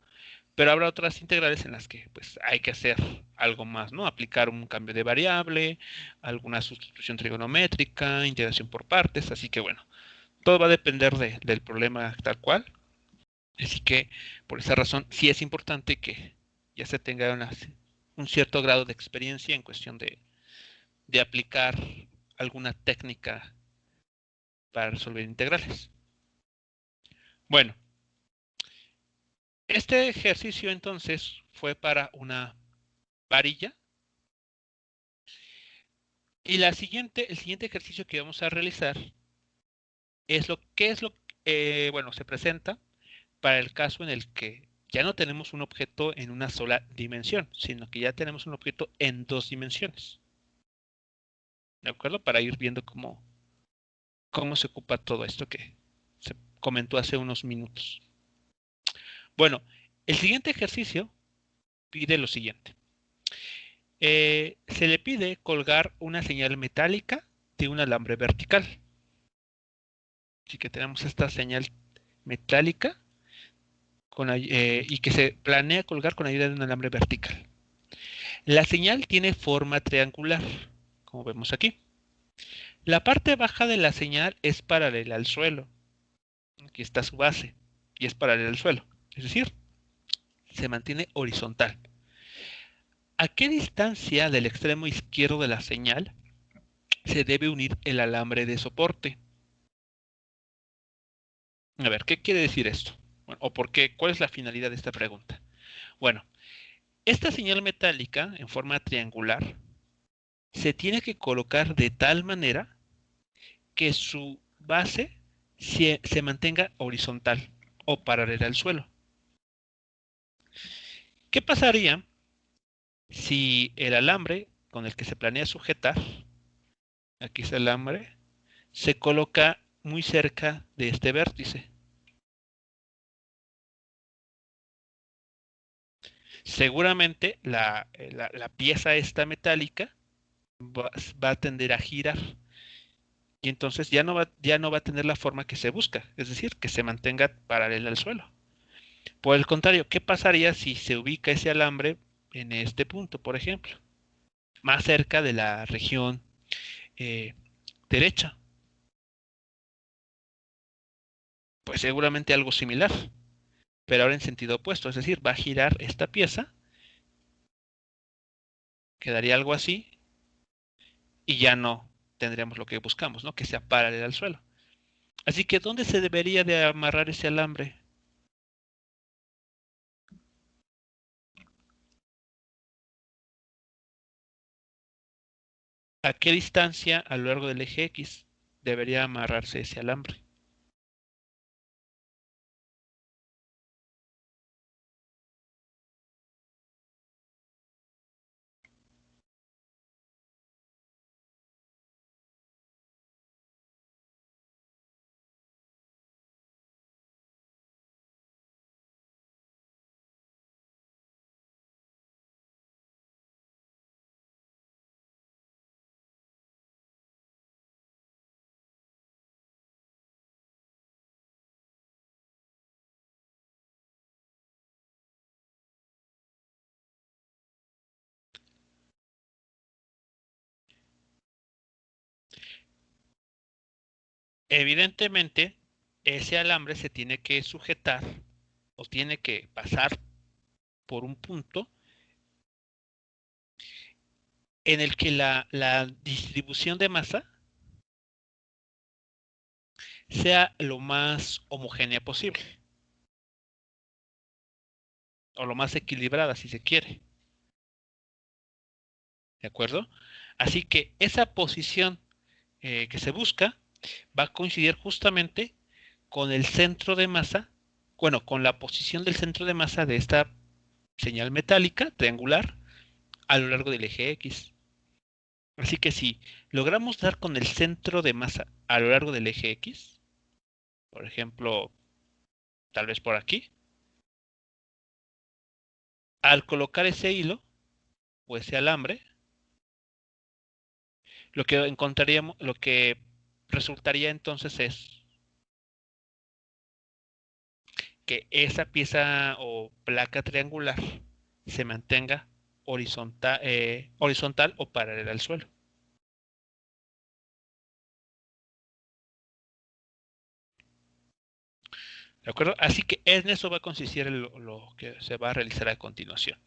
Pero habrá otras integrales en las que pues, hay que hacer algo más, ¿no? Aplicar un cambio de variable, alguna sustitución trigonométrica, integración por partes. Así que bueno, todo va a depender del problema tal cual. Así que por esa razón sí es importante que ya se tenga un cierto grado de experiencia en cuestión de aplicar alguna técnica para resolver integrales. Bueno, Este ejercicio entonces fue para una varilla. Y el siguiente ejercicio que vamos a realizar es bueno, se presenta para el caso en el que ya no tenemos un objeto en una sola dimensión, sino que ya tenemos un objeto en dos dimensiones. ¿De acuerdo? Para ir viendo cómo se ocupa todo esto que se comentó hace unos minutos. Bueno, el siguiente ejercicio pide lo siguiente. Se le pide colgar una señal metálica de un alambre vertical. Así que tenemos esta señal metálica y que se planea colgar con ayuda de un alambre vertical. La señal tiene forma triangular, como vemos aquí. La parte baja de la señal es paralela al suelo. Aquí está su base y es paralela al suelo. Es decir, se mantiene horizontal. ¿A qué distancia del extremo izquierdo de la señal se debe unir el alambre de soporte? A ver, ¿qué quiere decir esto? Bueno, o por qué, ¿cuál es la finalidad de esta pregunta? Bueno, esta señal metálica en forma triangular se tiene que colocar de tal manera que su base se mantenga horizontal o paralela al suelo. ¿Qué pasaría si el alambre con el que se planea sujetar, aquí es el alambre, se coloca muy cerca de este vértice? Seguramente la pieza esta metálica va a tender a girar y entonces ya no va a tener la forma que se busca, es decir, que se mantenga paralela al suelo. Por el contrario, ¿qué pasaría si se ubica ese alambre en este punto, por ejemplo? Más cerca de la región eh, derecha. Pues seguramente algo similar, pero ahora en sentido opuesto, es decir, va a girar esta pieza, quedaría algo así, y ya no tendríamos lo que buscamos, ¿no? Que sea paralela al suelo. Así que, ¿dónde se debería de amarrar ese alambre? ¿A qué distancia a lo largo del eje X debería amarrarse ese alambre? Evidentemente, ese alambre se tiene que sujetar o tiene que pasar por un punto en el que la distribución de masa sea lo más homogénea posible o lo más equilibrada si se quiere. ¿De acuerdo? Así que esa posición que se busca va a coincidir justamente con el centro de masa, bueno, con la posición del centro de masa de esta señal metálica triangular a lo largo del eje X. Así que si logramos dar con el centro de masa a lo largo del eje X, por ejemplo, tal vez por aquí, al colocar ese hilo o ese alambre, lo que encontraríamos, lo que resultaría entonces es que esa pieza o placa triangular se mantenga horizontal o paralela al suelo. ¿De acuerdo? Así que en eso va a consistir lo que se va a realizar a continuación.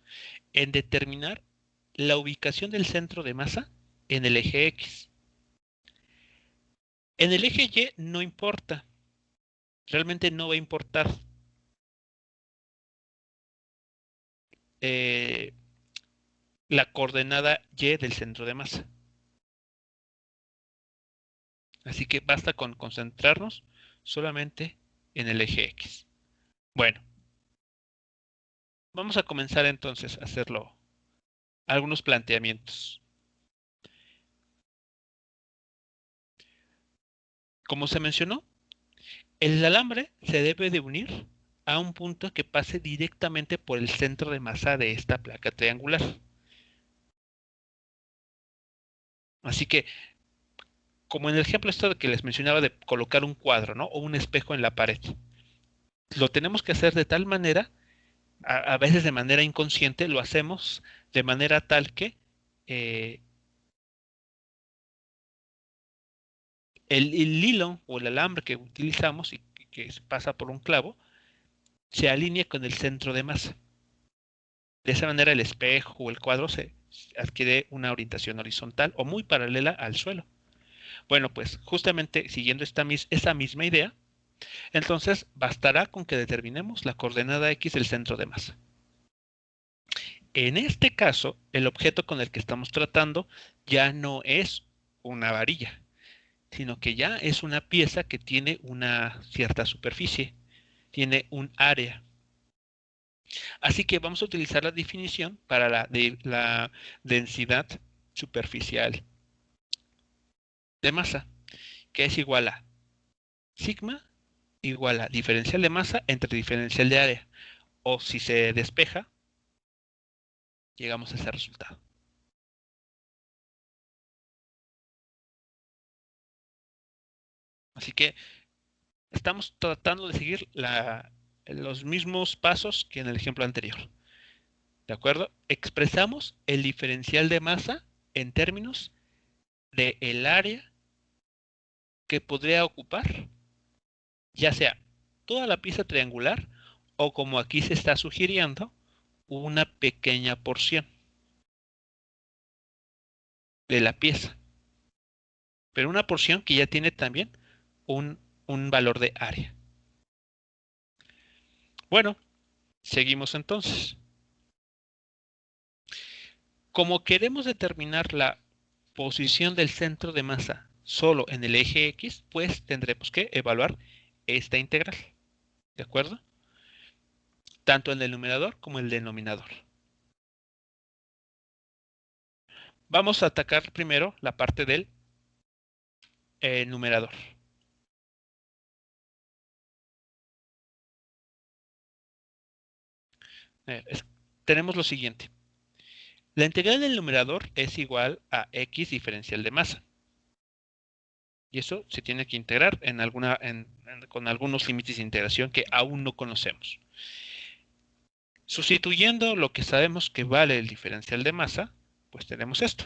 En determinar la ubicación del centro de masa en el eje X. En el eje Y no importa. Realmente no va a importar la coordenada Y del centro de masa. Así que basta con concentrarnos solamente en el eje X. Bueno, vamos a comenzar entonces a hacerlo. Algunos planteamientos. Como se mencionó, el alambre se debe de unir a un punto que pase directamente por el centro de masa de esta placa triangular. Así que, como en el ejemplo esto que les mencionaba de colocar un cuadro, ¿no? O un espejo en la pared, lo tenemos que hacer de tal manera, a veces de manera inconsciente, lo hacemos de manera tal que eh, el hilo o el alambre que utilizamos y que pasa por un clavo se alinee con el centro de masa. De esa manera el espejo o el cuadro se adquiere una orientación horizontal o muy paralela al suelo. Bueno, pues justamente siguiendo esa misma idea, entonces bastará con que determinemos la coordenada X del centro de masa. En este caso, el objeto con el que estamos tratando ya no es una varilla, sino que ya es una pieza que tiene una cierta superficie, tiene un área. Así que vamos a utilizar la definición para la densidad superficial de masa, que es igual a sigma igual a diferencial de masa entre diferencial de área. O si se despeja, llegamos a ese resultado. Así que estamos tratando de seguir los mismos pasos que en el ejemplo anterior. ¿De acuerdo? Expresamos el diferencial de masa en términos de el área que podría ocupar, ya sea toda la pieza triangular o, como aquí se está sugiriendo, una pequeña porción de la pieza. Pero una porción que ya tiene también un, un valor de área. Bueno, seguimos entonces. Como queremos determinar la posición del centro de masa solo en el eje X, pues tendremos que evaluar esta integral. ¿De acuerdo? Tanto en el numerador como en el denominador. Vamos a atacar primero la parte del numerador. Tenemos lo siguiente. La integral del numerador es igual a X diferencial de masa. Y eso se tiene que integrar con algunos límites de integración que aún no conocemos. Sustituyendo lo que sabemos que vale el diferencial de masa, pues tenemos esto.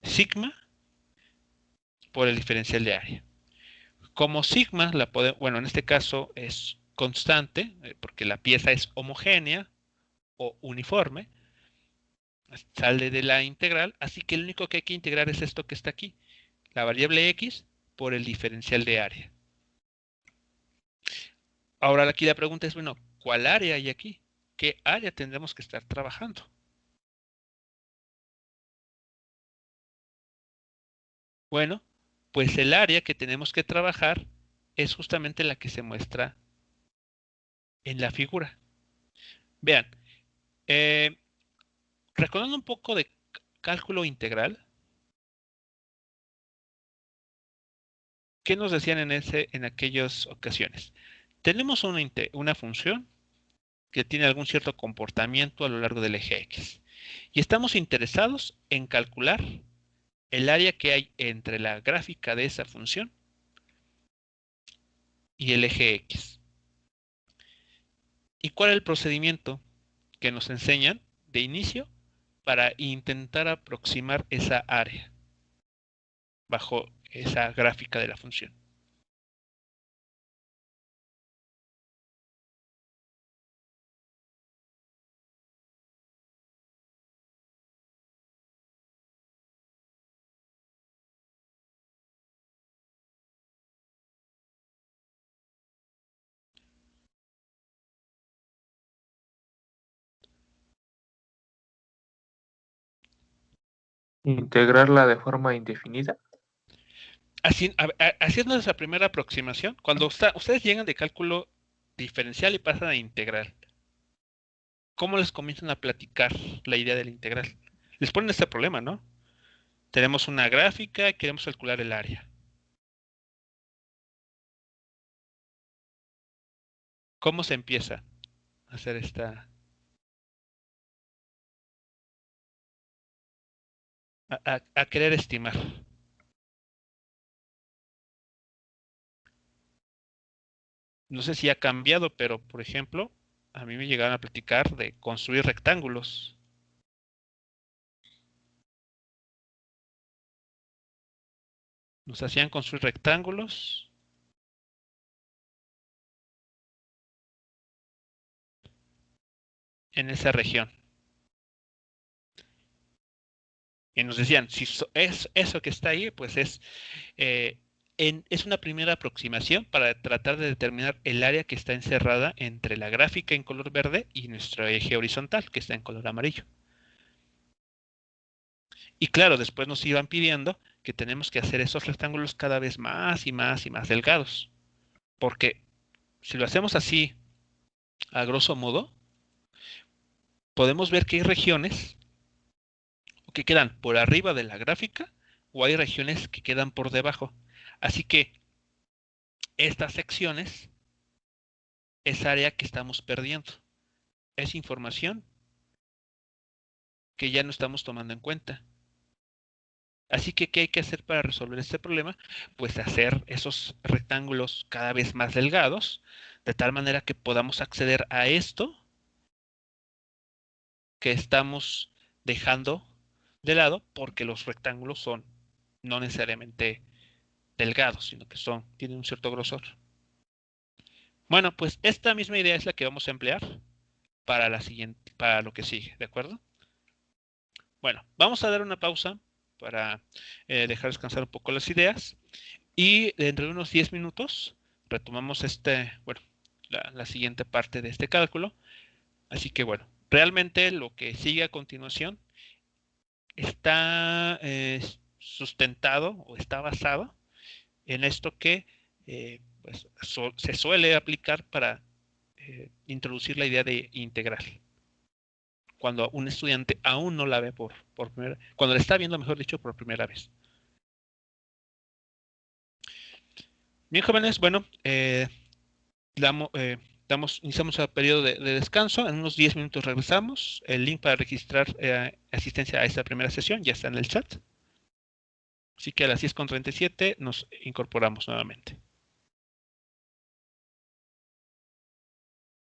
Sigma por el diferencial de área. Como sigma, bueno, en este caso es constante, porque la pieza es homogénea o uniforme, sale de la integral, así que lo único que hay que integrar es esto que está aquí, la variable x por el diferencial de área. Ahora aquí la pregunta es, bueno, ¿cuál área hay aquí? ¿Qué área tendremos que estar trabajando? Bueno, pues el área que tenemos que trabajar es justamente la que se muestra en la figura. Vean, eh, recordando un poco de cálculo integral, ¿qué nos decían en aquellas ocasiones? Tenemos una función que tiene algún cierto comportamiento a lo largo del eje X. Y estamos interesados en calcular el área que hay entre la gráfica de esa función y el eje X. ¿Y cuál es el procedimiento que nos enseñan de inicio para intentar aproximar esa área bajo esa gráfica de la función? Integrarla de forma indefinida. Así es nuestra primera aproximación. Cuando ustedes llegan de cálculo diferencial y pasan a integral, ¿cómo les comienzan a platicar la idea del integral? Les ponen este problema, ¿no? Tenemos una gráfica y queremos calcular el área. ¿Cómo se empieza a hacer a querer estimar? No sé si ha cambiado, pero por ejemplo, a mí me llegaron a platicar de construir rectángulos. Nos hacían construir rectángulos en esa región. Y nos decían, si es eso que está ahí, pues es una primera aproximación para tratar de determinar el área que está encerrada entre la gráfica en color verde y nuestro eje horizontal, que está en color amarillo. Y claro, después nos iban pidiendo que tenemos que hacer esos rectángulos cada vez más y más y más delgados. Porque si lo hacemos así, a grosso modo, podemos ver que hay regiones que quedan por arriba de la gráfica o hay regiones que quedan por debajo. Así que estas secciones es área que estamos perdiendo. Es información que ya no estamos tomando en cuenta. Así que, ¿qué hay que hacer para resolver este problema? Pues hacer esos rectángulos cada vez más delgados, de tal manera que podamos acceder a esto que estamos dejando de lado, porque los rectángulos son no necesariamente delgados, sino que tienen un cierto grosor. Bueno, pues esta misma idea es la que vamos a emplear para lo que sigue, ¿de acuerdo? Bueno, vamos a dar una pausa para dejar descansar un poco las ideas y dentro de unos 10 minutos retomamos la siguiente parte de este cálculo. Así que bueno, realmente lo que sigue a continuación está sustentado o está basado en esto que pues, se suele aplicar para introducir la idea de integral. Cuando un estudiante aún no la ve cuando la está viendo, mejor dicho, por primera vez. Bien, jóvenes, bueno, iniciamos el periodo de descanso. En unos 10 minutos regresamos. El link para registrar asistencia a esta primera sesión ya está en el chat. Así que a las 10:37 nos incorporamos nuevamente.